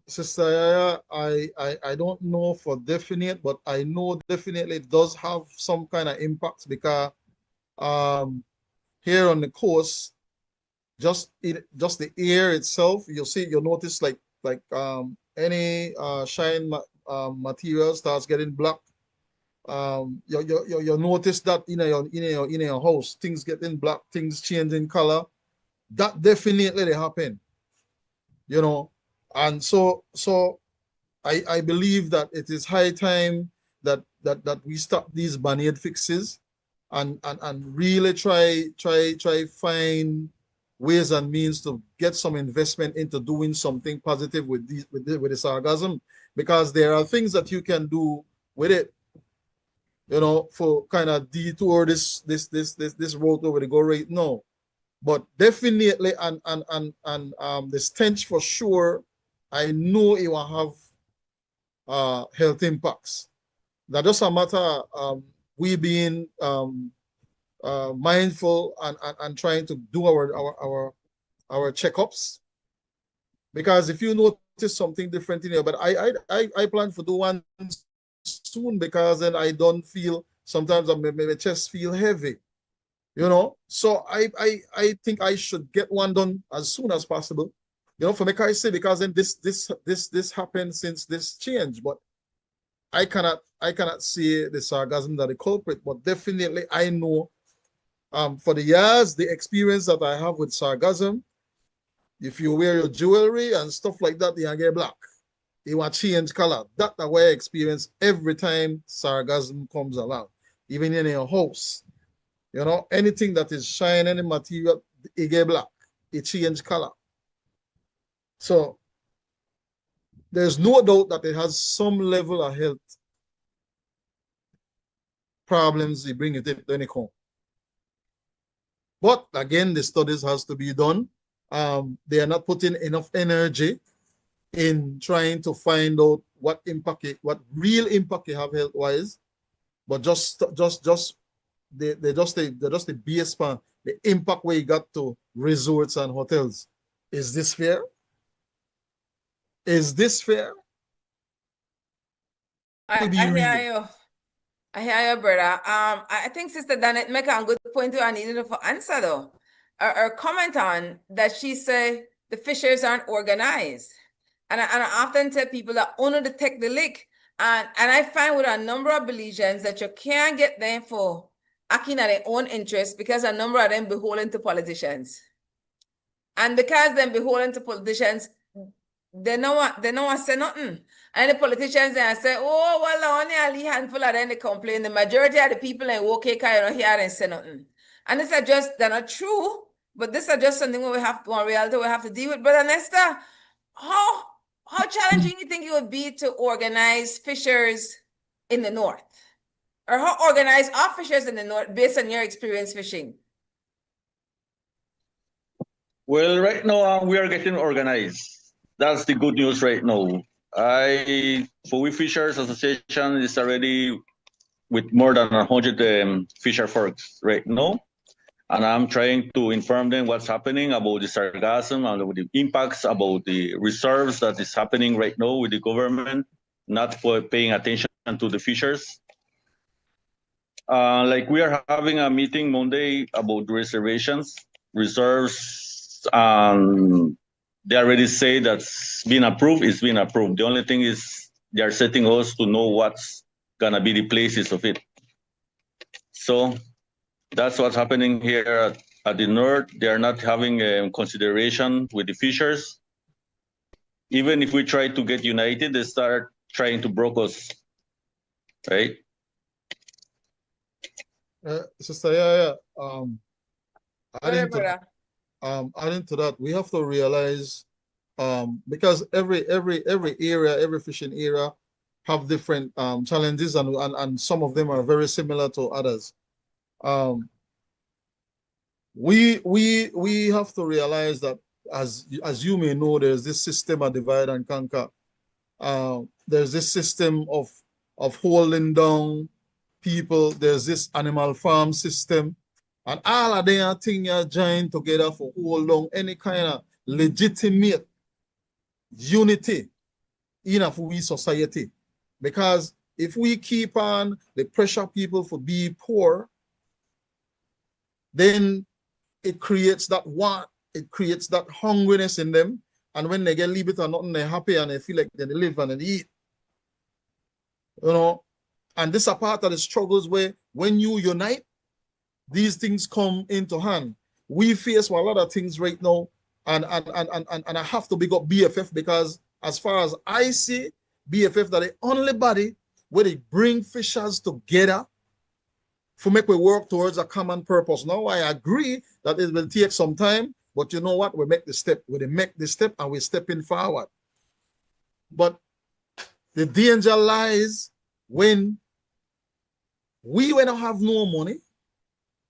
Sister Yaya, I don't know for definite, but I know definitely it does have some kind of impact because here on the coast, just the air itself, you'll notice like any shine material starts getting black. You'll notice that in your house, things getting black, things changing color. That definitely happen, and so I believe that it is high time that we stop these band-aid fixes and really try find ways and means to get some investment into doing something positive with the sargassum, because there are things that you can do with it, for kind of detour this road over the go right now. But definitely and the stench for sure, I know it will have health impacts. That just a matter we being mindful and trying to do our checkups. Because if you notice something different in here, but I plan to do one soon, because then I don't feel, sometimes my chest feel heavy, you know. So I think I should get one done as soon as possible, you know, for me, I say, because then this happened since this change. But I cannot say the sarcasm that the culprit, but definitely I know for the years, the experience that I have with sarcasm, if you wear your jewelry and stuff like that, you get black. You want change color. That's the way I experience every time sarcasm comes along. Even in your house, you know, anything that is shine, any material, it get black. It change color. So there's no doubt that it has some level of health problems. You bring it to any home. But again, the studies has to be done. They are not putting enough energy in trying to find out what impact, what real impact you have health-wise, but just they just the base pan, the impact where you got to resorts and hotels. Is this fair? Is this fair? I hear you. I hear you, brother. I think Sister Danette make a good point too. I needed her for answer though. Or comment on that, she say the fishers aren't organized. And I often tell people that only detect the leak. And I find with a number of Belizeans that you can't get them for acting at their own interest, because a number of them beholden to politicians. And because them beholden to politicians, they don't want to say nothing. And the politicians then say, oh, well, only a handful of them they complain. The majority of the people in OK don't hear and say nothing. And this are just, they're not true, but this are just something we have to, on reality, we have to deal with. Brother Nesta, how challenging you think it would be to organize fishers in the north? Or how organized are fishers in the north based on your experience fishing? Well, right now we are getting organized. That's the good news right now. For We Fishers Association is already with more than 100 fisher folks right now. And I'm trying to inform them what's happening about the sargassum and the impacts about the reserves that is happening right now with the government, not paying attention to the fishers. Like we are having a meeting Monday about reservations, reserves, and they already say that's been approved, it's been approved. The only thing is they are setting us to know what's gonna be the places of it. So that's what's happening here at the north. They are not having consideration with the fishers. Even if we try to get united, they start trying to broke us, right? Sister, yeah. Adding to that, we have to realize, because every area, every fishing area have different challenges, and some of them are very similar to others. We have to realize that, as you may know, there's this system of divide and conquer. There's this system of holding down people. There's this animal farm system, and all of them are things are joined together for hold on any kind of legitimate unity in a free society. Because if we keep on the pressure people for be poor, then it creates that want, it creates that hungriness in them. And when they get a little bit of nothing, they're happy and they feel like they live and they eat. You know, and this is a part of the struggles where when you unite, these things come into hand. We face a lot of things right now, and I have to big up BFF, because as far as I see, BFF that the only body where they bring fishers together for make we work towards a common purpose. Now I agree that it will take some time, but you know what? We make the step. We make the step and we're stepping forward. But the danger lies when we don't have no money.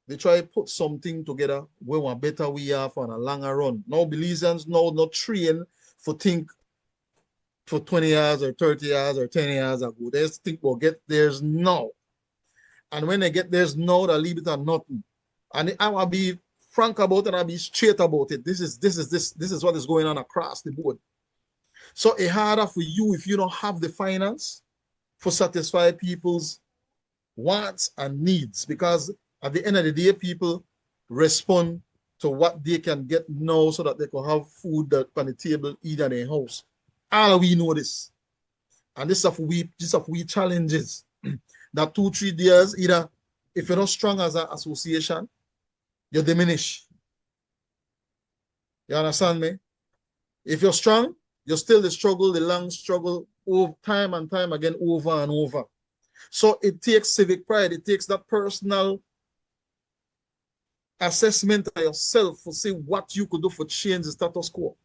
They try to put something together where we're better we are for a longer run. Now Belizeans now not trained for think for 20 years or 30 years or 10 years ago. They think we'll get theirs now. And when they get theirs now, they leave it on nothing. And I will be frank about it and I'll be straight about it. This is what is going on across the board. So it's harder for you if you don't have the finance for satisfy people's wants and needs, because at the end of the day, people respond to what they can get now so that they can have food that on the table, eat in their house. All we know this. And this of we challenges that 2-3 years, either if you're not strong as an association, you diminish. You understand me? If you're strong, you're still the struggle, the long struggle, over time and time again, over and over. So it takes civic pride. It takes that personal assessment of yourself to see what you could do for change the status quo.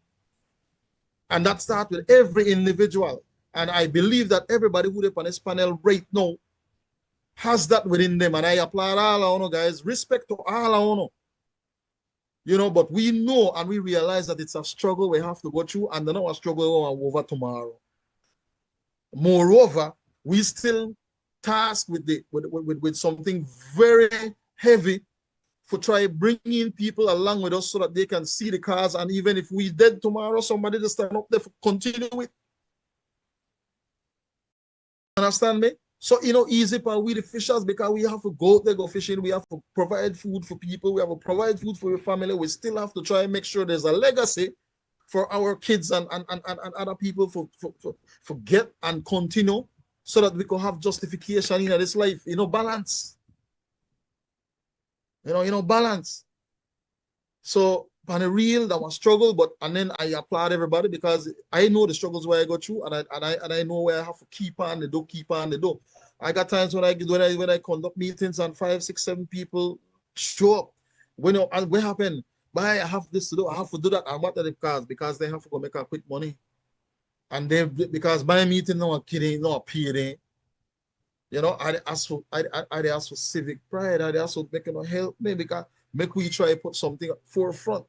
And that starts with every individual. And I believe that everybody who is on this panel right now has that within them. And I applaud all of guys. Respect to all of you know, but we know and we realize that it's a struggle we have to go through, and then our struggle over tomorrow. Moreover, we still tasked with something very heavy for try bringing people along with us so that they can see the cars, and even if we dead tomorrow, somebody to stand up there for continue with. Understand me? So, you know, easy for we the fishers, because we have to go out there, go fishing. We have to provide food for people. We have to provide food for your family. We still have to try and make sure there's a legacy for our kids and other people for get and continue, so that we can have justification in this life. You know, balance. You know, balance. So, on a real, that was struggle, but and then I applaud everybody, because I know the struggles where I go through, and I know where I have to keep on the door. I got times when I conduct meetings and 5, 6, 7 people show up. When and what happened? But I have this to do, I have to do that. And what are the cars? Because they have to go make a quick money. And then because my meeting no kidding, no appearing. You know, I ask for civic pride. I ask for making help me, because make we try to put something forefront.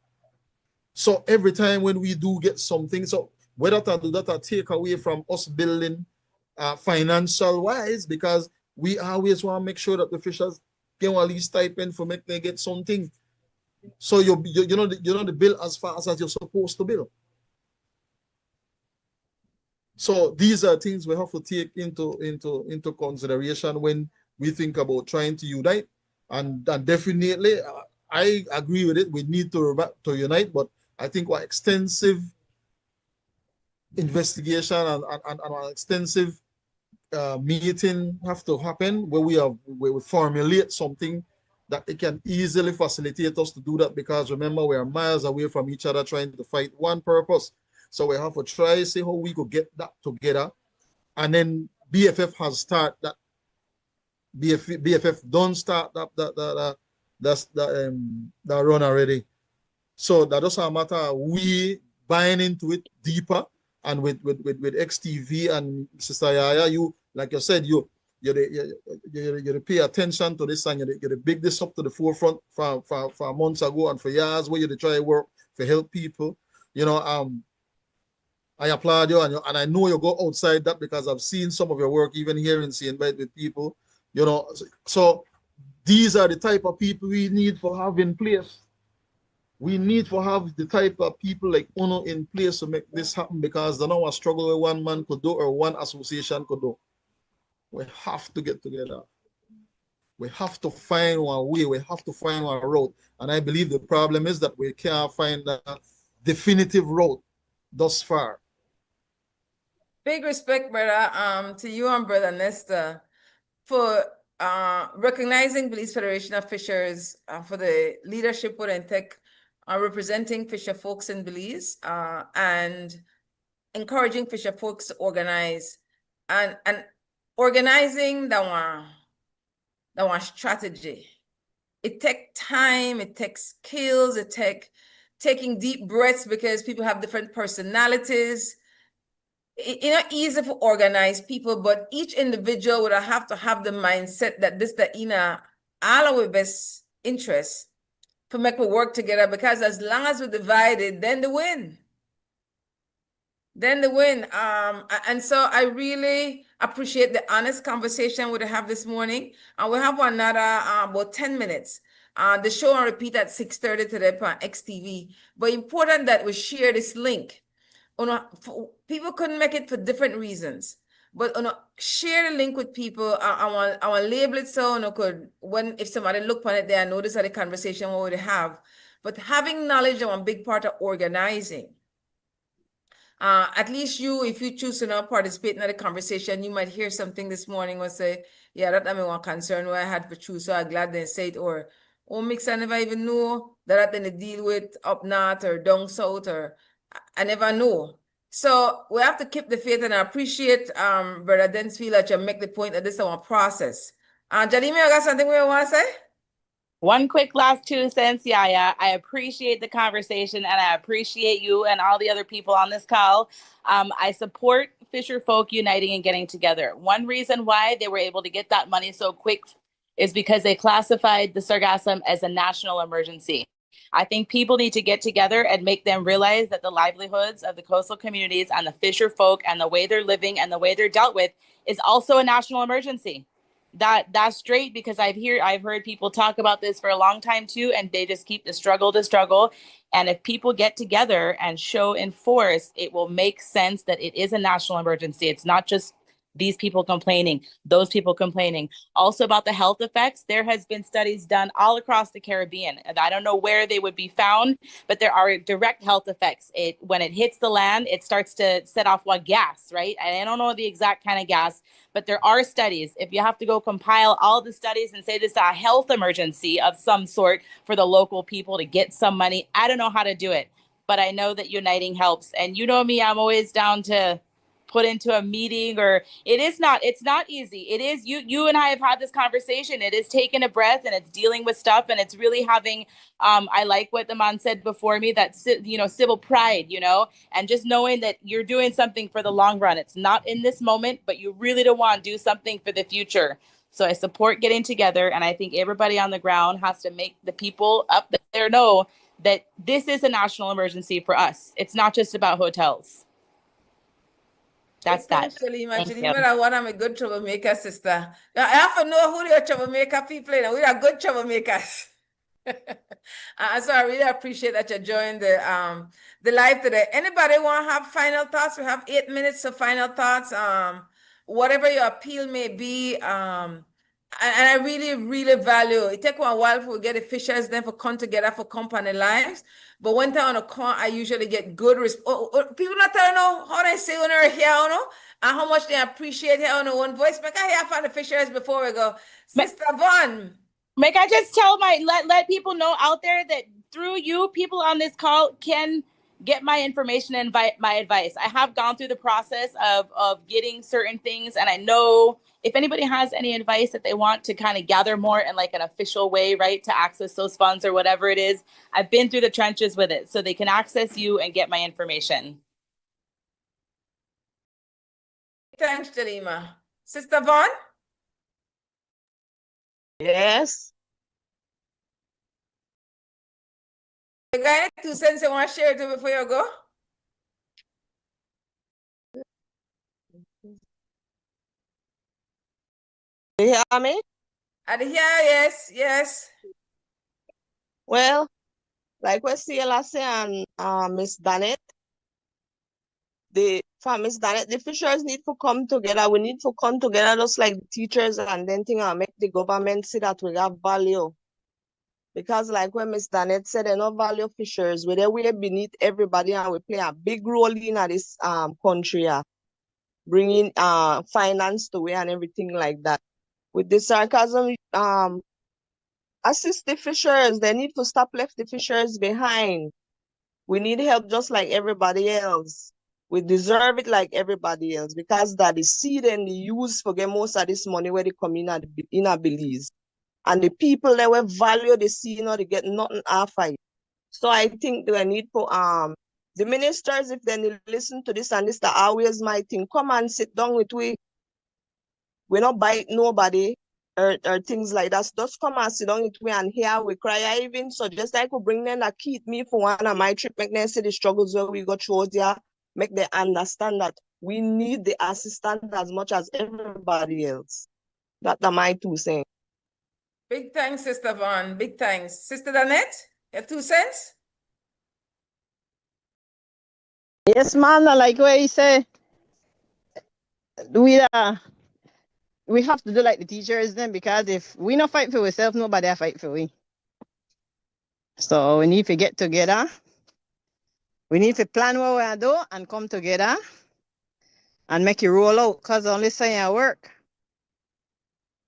So every time when we do get something, so whether to do that or take away from us building financial wise, because we always want to make sure that the fishers get at least stipend for make they get something. So you know the bill as fast as you're supposed to bill. So these are things we have to take into consideration when we think about trying to unite, and definitely I agree with it. We need to unite, but I think our extensive investigation and our extensive meeting have to happen where we formulate something that it can easily facilitate us to do that, because remember, we are miles away from each other trying to fight one purpose. So we have to try to see how we could get that together. And then BFF has started that. BFF don't start that run already. So that doesn't matter. We buying into it deeper, and with XTV and Sister Yaya, you, like you said, you pay attention to this, and you big this up to the forefront for months ago and for years, where you try to work to help people. You know, I applaud you, and I know you go outside that, because I've seen some of your work even here in Seine with people. You know, so these are the type of people we need to have in place. We need to have the type of people like UNO in place to make this happen, because they know a struggle where one man could do or one association could do. We have to get together. We have to find one way. We have to find one road. And I believe the problem is that we can't find a definitive road thus far. Big respect, brother, to you and brother Nestor for recognizing Belize Federation of Fishers for the leadership and tech representing fisher folks in Belize and encouraging fisher folks to organize and organizing that one strategy. It takes time, it takes skills, it takes taking deep breaths, because people have different personalities. It's not easy for organized people, but each individual would have to have the mindset that this the inner all our best interest to make we work together, because as long as we divide it, then they win. Then the win. And so I really appreciate the honest conversation we have this morning. And we'll have another about 10 minutes. The show on repeat at 6:30 today on XTV. But important that we share this link. People couldn't make it for different reasons. But share the link with people. I want label it so could if somebody look on it there and notice that the conversation we would have. But having knowledge is one big part of organizing. At least if you choose to not participate in the conversation, you might hear something this morning or say, yeah, that I one concern where I had for choose, so I'm glad they say it, or mix I never even know that I deal with up north or down south, or I never know. So we have to keep the faith, and I appreciate Brother Densfield that you make the point that this is our process. Janime, you got something we want to say? One quick last 2 cents, Yaya. I appreciate the conversation, and I appreciate you and all the other people on this call. I support Fisher Folk uniting and getting together. One reason why they were able to get that money so quick is because they classified the sargassum as a national emergency. I think people need to get together and make them realize that the livelihoods of the coastal communities and the Fisher Folk and the way they're living and the way they're dealt with is also a national emergency. That's straight, because I've heard people talk about this for a long time too, and they just keep the struggle. And if people get together and show in force, it will make sense that it is a national emergency. It's not just these people complaining, those people complaining. Also about the health effects, there has been studies done all across the Caribbean. And I don't know where they would be found, but there are direct health effects. When it hits the land, it starts to set off what gas, right? I don't know the exact kind of gas, but there are studies. If you have to go compile all the studies and say this is a health emergency of some sort for the local people to get some money, I don't know how to do it, but I know that uniting helps. And you know me, I'm always down to put into a meeting, or it's not easy. It is, you and I have had this conversation. It is taking a breath, and it's dealing with stuff, and it's really having, I like what the man said before me, that, civil pride, and just knowing that you're doing something for the long run. It's not in this moment, but you really don't want to do something for the future. So I support getting together, and I think everybody on the ground has to make the people up there know that this is a national emergency for us. It's not just about hotels. That's that. Shalima, one of my good troublemaker sister. Now, I have to know who the troublemaker people are. We are good troublemakers. So I really appreciate that you joined the live today. Anybody want to have final thoughts? We have 8 minutes of final thoughts. Whatever your appeal may be. And I really, really value it. Take a while for we get the fishers then for come together for company lives. But one time on a call, I usually get good people not telling how they say when they're here, and how much they appreciate here on one voice. Make I hear from the fishers before we go. Sister Vaughn. Make I just tell let people know out there that through you, people on this call can get my information and my advice. I have gone through the process of getting certain things, and I know if anybody has any advice that they want to kind of gather more in like an official way, right, to access those funds or whatever it is, I've been through the trenches with it, so they can access you and get my information. Thanks, Jalima. Sister Vaughn? Yes. You got any 2 cents you want to share to before you go? You hear me? I hear, yes. Well, like what Ciela said and Miss Dannett, for Miss Dannett, the fishers need to come together. We need to come together just like the teachers, and then make the government see that we have value. Because like when Miss Dannett said, they no value fishers, we're beneath everybody, and we play a big role in this country, bringing finance to it and everything like that. With the sarcasm, assist the fishers. They need to stop left the fishers behind. We need help just like everybody else. We deserve it like everybody else, because that is seed and the use for get most of this money where they come in a Belize. And the people that will value the seed, they get nothing after it. So I think they need for the ministers, if they listen to this, and this is always my thing, come and sit down with we. We not bite nobody or things like that. So just come and sit down with me and hear we cry. I even suggest I could bring them a keep me for one of my trip, make them see the struggles where we go through there. make them understand that we need the assistance as much as everybody else. That's my 2 cents. Big thanks, Sister Vaughn. Big thanks. Sister Danette, your 2 cents? Yes, man, like what he say, we have to do like the teachers then, because if we not fight for ourselves, nobody will fight for we. So we need to get together. We need to plan what we do and come together and make it roll out, because only saying I work.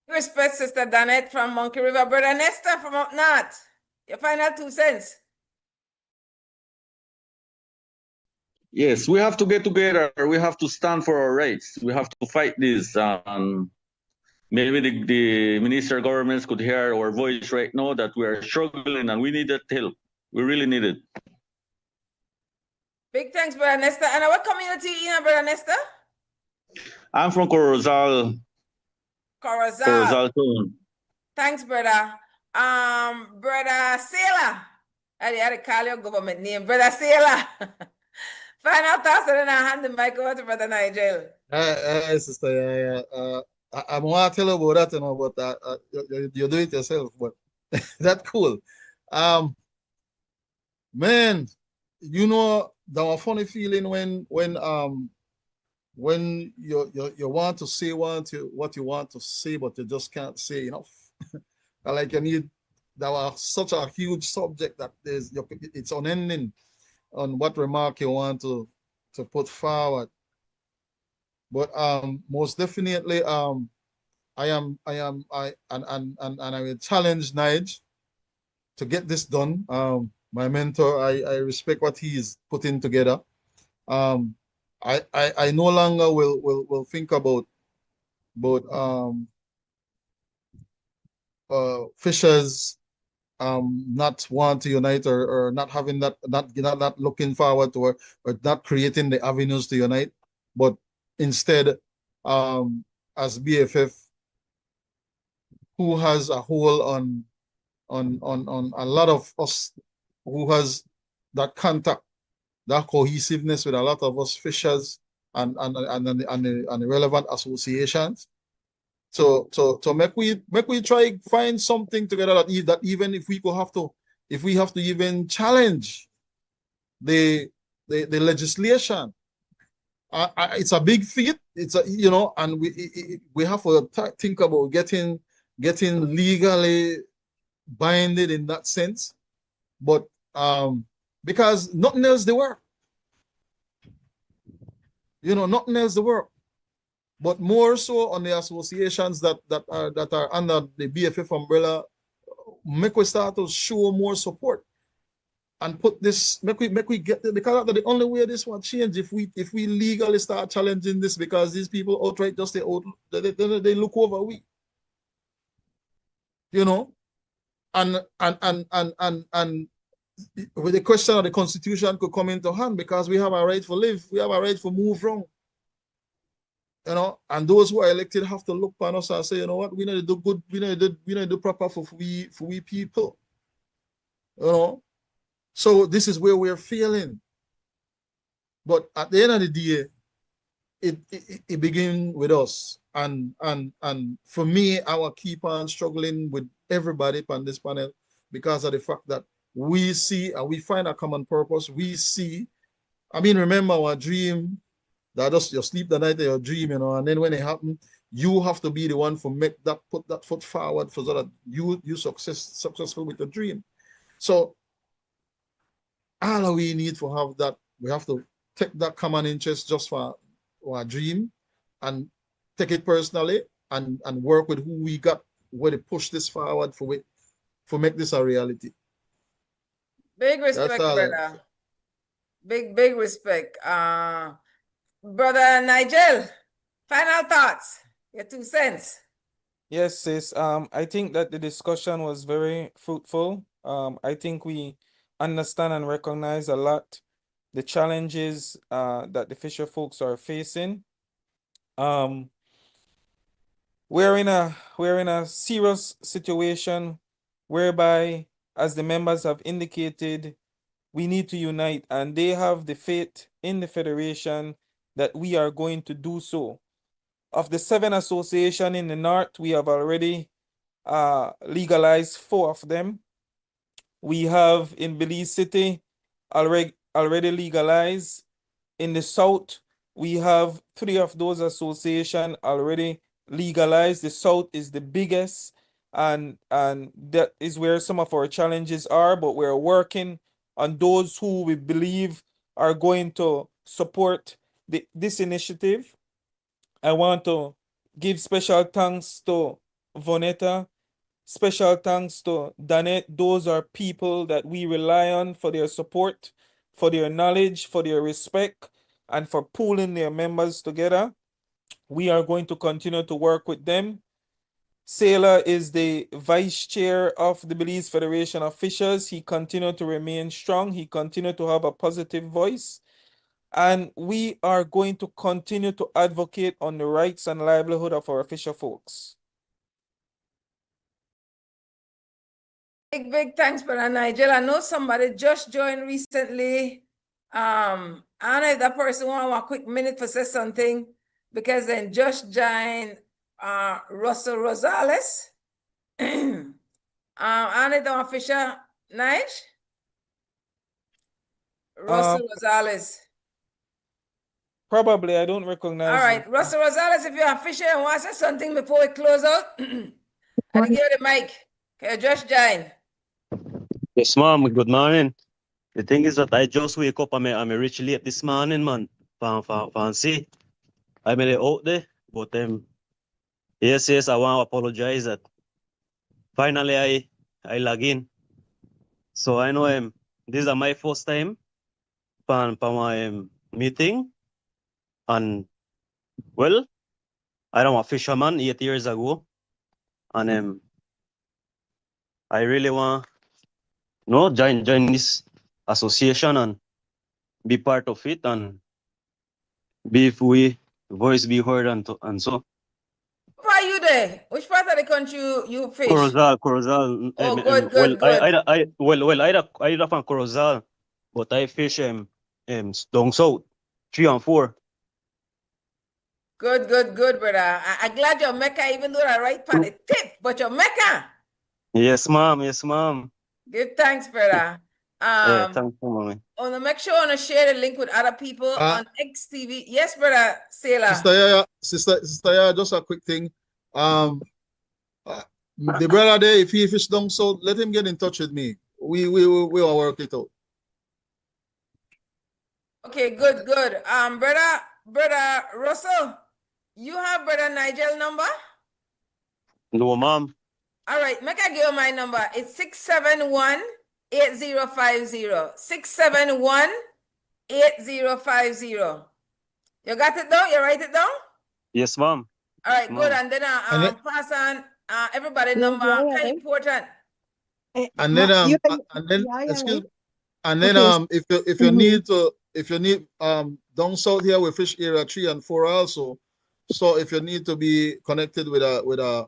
Respect, Sister Danette from Monkey River. Brother Nestor from up north. Your final 2 cents. Yes, we have to get together. We have to stand for our rights. We have to fight this. Maybe the minister governments could hear our voice right now that we are struggling and we need that help. We really need it. Big thanks, Brother Nestor. And what community you in, Brother Nestor? I'm from Corozal. Corozal. Zone. Thanks, brother. Brother Sailor. I had to call your government name. Brother Sailor. Final thoughts, and then I hand the mic over to Brother Nigel. Sister, I want to tell you about that, but you do it yourself, but that's cool. Man, that funny feeling when you want to say what you want to say, but you just can't say enough. Like that was such a huge subject that it's unending on what remark you want to put forward. But most definitely I will challenge Nige to get this done. My mentor, I respect what he's putting together. I no longer will think about fishers not want to unite or not having that not looking forward to or not creating the avenues to unite, but instead as BFF, who has a hold on a lot of us, who has that contact, that cohesiveness with a lot of us fishers and the relevant associations. So make we try find something together that even if we have to even challenge the legislation. It's a big feat. It's and we have to think about getting legally binded in that sense, but because nothing else they work. Nothing else they work. But more so on the associations that are under the BFF umbrella, make we start to show more support and put this, make we get because the only way this will change if we legally start challenging this, because these people outright just they look over we, and with the question of the constitution could come into hand, because we have a right to live, we have a right to move wrong. And those who are elected have to look upon us and say, you know what, we need to do good, we need to do proper for we people. So this is where we're failing. But at the end of the day, it begins with us. And for me, I will keep on struggling with everybody on this panel because of the fact that we see and we find a common purpose. We see, remember our dream. That just you sleep the night of your dream, and then when it happens, you have to be the one put that foot forward so that you successful with the dream. So all we need to have that, we have to take that common interest just for our dream and take it personally and work with who we got, where to push this forward for make this a reality. Big respect, brother. Big respect. Brother Nigel, final thoughts, your 2 cents. Yes, sis. I think that the discussion was very fruitful. I think we understand and recognize a lot the challenges that the fisher folks are facing. We're in a serious situation whereby, as the members have indicated, we need to unite, and they have the faith in the federation that we are going to do so. Of the 7 associations in the north, we have already legalized 4 of them. We have in Belize City already legalized. In the south, we have 3 of those associations already legalized. The south is the biggest, and that is where some of our challenges are, but we're working on those who we believe are going to support this initiative. I want to give special thanks to Vonetta, special thanks to Danette. Those are people that we rely on for their support, for their knowledge, for their respect, and for pooling their members together. We are going to continue to work with them. Sailor is the vice chair of the Belize Federation of Fishers. He continued to remain strong. He continued to have a positive voice. And we are going to continue to advocate on the rights and livelihood of our fisher folks. Big thanks, Brother Nigel. I know somebody just joined recently. I don't know if that person want a quick minute to say something, because then just joined Russell Rosales. I don't know if Fisher Nige. Russell Rosales. Probably, I don't recognize. All right, Russell Rosales, if you're a fisher and want to say something before we close out, I'll give you the mic. Okay, just join. Yes, ma'am. Good morning. The thing is that I just wake up. I'm rich late this morning, man. Fancy. I'm out there, but yes, I want to apologize that finally I log in. So I know this is my first time for my meeting, and well, I am a fisherman 8 years ago, and I really want join this association and be part of it, and be if we voice be heard and so. Where are you there? Which part of the country you fish? Corozal. Oh, good. Either from Corozal, but I fish down south, 3 and 4. Good, brother. I'm glad you're Mecca, even though I right part the tip, but you're Mecca. Yes, ma'am. Give thanks, brother. Thanks, mommy. On make sure to share the link with other people on XTV. Yes, brother Sailor. Sister Yaya, just a quick thing. The brother there, if he fish down south, let him get in touch with me. We will work it out. Okay, good. Brother Russell, you have Brother Nigel number? No, ma'am. All right, make I give you my number. It's 671-8050. 671-8050. You got it down? You write it down? Yes, ma'am. All right, good. And then pass on everybody number. Kind of important. And then excuse me. And then if you need down south here we fish area 3 and 4 also. So if you need to be connected with a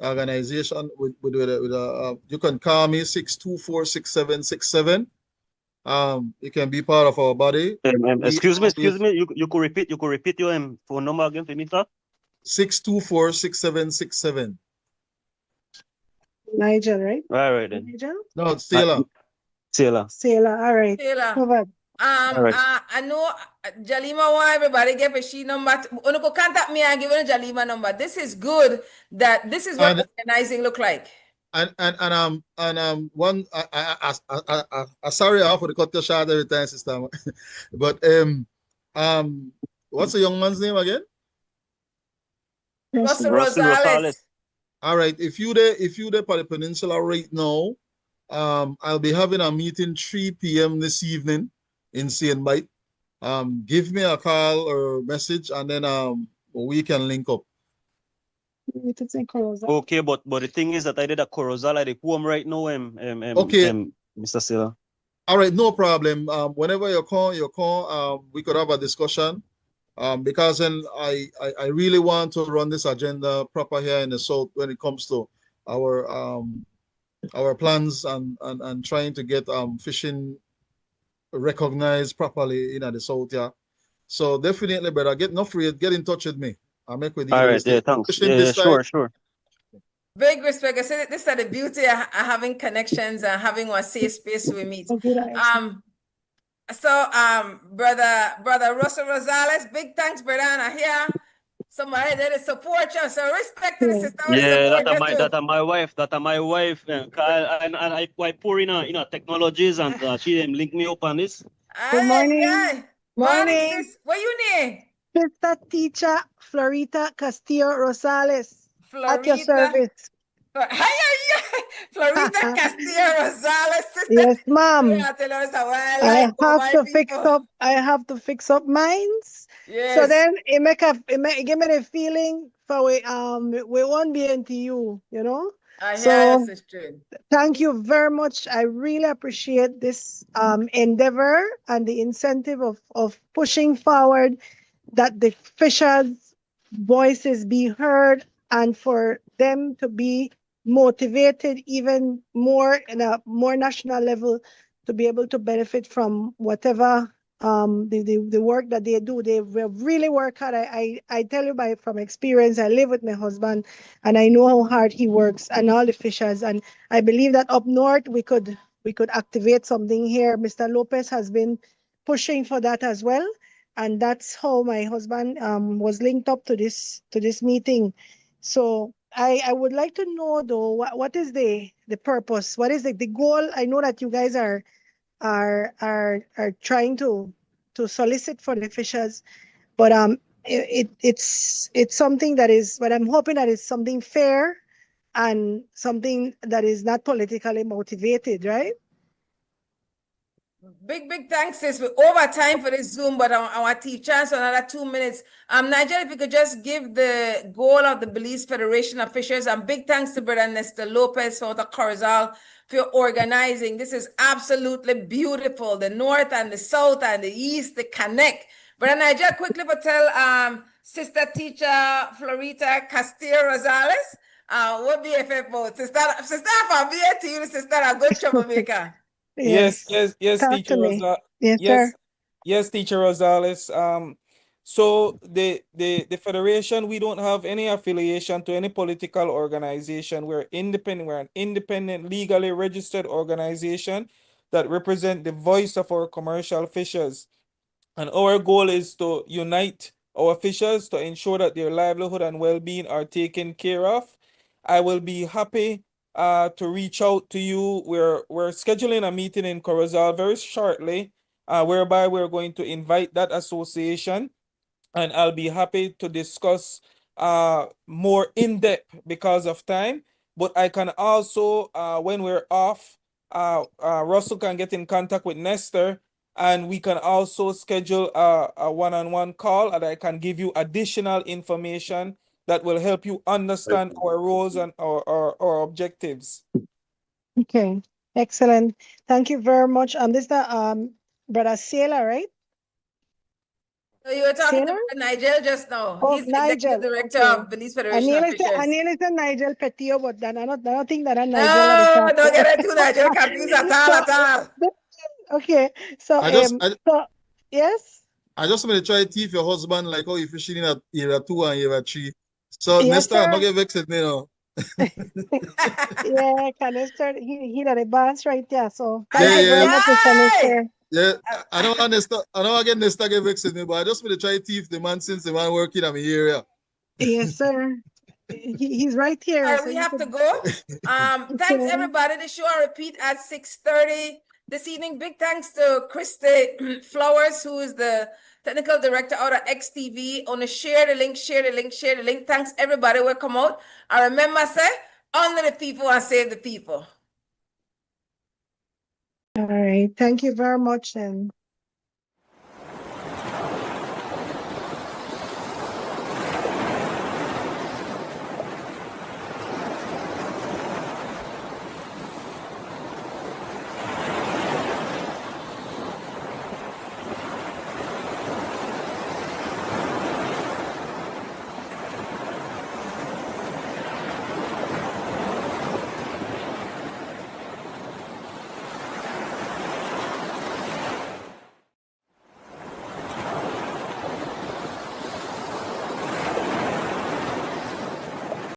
organization you can call me 624-6767. You can be part of our body. Excuse me. You could repeat your phone number again for me, sir. 624-6767. Nigel, right? All right then. Nigel? No, it's Taylor. Sailor. All right. Taylor. Covered. Right. I know Jalima want everybody get a she number. You can contact me and give you a Jalima number. This is good. That this is what organizing look like. And one I sorry I have to cut your short every time, sister. But what's the young man's name again? Russell Rosales. All right, if you there for the peninsula right now, I'll be having a meeting 3 p.m. this evening in Seine, Bight. Give me a call or message, and then we can link up. Okay, but the thing is that I did a Corozal at the home right now, okay, Mr. Sailor. All right, no problem. Whenever you call, we could have a discussion. Because then I really want to run this agenda proper here in the south when it comes to our plans and trying to get fishing recognized properly in the south, yeah. So definitely, brother, get not afraid, get in touch with me. I'll make with All you right, those yeah, things. thanks. Fishing Yeah, this side. sure. Big respect. I said this is the beauty of having connections and having one safe space we meet. Brother Russell Rosales, big thanks, brother. And I hear somebody that is support you. So respect to the sister with the Yeah, support you too. that are my wife. I pour in technologies and she them link me up on this. Good morning. Aye. Morning, sis. What you name? Sister Teacher Florita Castillo Rosales. At your Florita. service. Florita Castillo Rosales, sister. Yes, ma'am. I have to fix up mines. Yes. So then it give me the feeling for we won't be into you know. So thank you very much. I really appreciate this endeavor and the incentive of pushing forward that the fishers' voices be heard and for them to be motivated even more in a more national level to be able to benefit from whatever the work that they do. They will really work hard. I tell you from experience, I live with my husband and I know how hard he works and all the fishers. And I believe that up north we could activate something here. Mr. Lopez has been pushing for that as well. And that's how my husband was linked up to this meeting. So I would like to know though, what is the purpose? What is the goal? I know that you guys are trying to solicit for the fishers, but it's something that is, but I'm hoping that it's something fair and something that is not politically motivated, right? Big thanks, sis. We're over time for this Zoom, but I want to teach chance for another 2 minutes. Nigel, if you could just give the goal of the Belize Federation of Fishers, and big thanks to Brother Nestor Lopez for the Corzal for your organizing. This is absolutely beautiful. The North and the South and the East, the connect. Brother Nigel, quickly for tell Sister Teacher Florita Castillo Rosales, what BFF vote? Sister from BFF, sister, a good troublemaker. Yes, Teacher Rosales. Yes, Teacher Rosales. So the federation, we don't have any affiliation to any political organization. We're independent. We're an independent, legally registered organization that represent the voice of our commercial fishers. And our goal is to unite our fishers to ensure that their livelihood and well-being are taken care of. I will be happy to reach out to you. We're scheduling a meeting in Corozal very shortly, whereby we're going to invite that association, and I'll be happy to discuss more in depth because of time. But I can also, when we're off, Russell can get in contact with Nestor, and we can also schedule a one-on-one call, and I can give you additional information that will help you understand our roles and our objectives. Okay, excellent. Thank you very much. This is the Brother Sailor, right? So you were talking to Nigel just now. Oh, He's Nigel, executive director of Belize Federation of Fishers. I nearly said Nigel Petillo, but then I don't think that Nigel. No, don't get it too Nigel confused at all. Okay, so yes. I just want to try to teach your husband like how you fishing in area 2 and area 3. So yes, next time, not get vexed, you know. Yeah, Canister, he the boss right there. So thank you very much, Canister. Yeah, I don't understand. I don't get Nestor get vexed with me, but I just want to try to teach the man since the man working at my area. Yes, sir. He's right here. So we have to go. Thanks everybody. The show will repeat at 6:30 this evening. Big thanks to Christy Flowers, who is the technical director out of XTV. On the share the link. Thanks everybody. We'll come out. I remember say, honor the people and save the people. All right. Thank you very much then.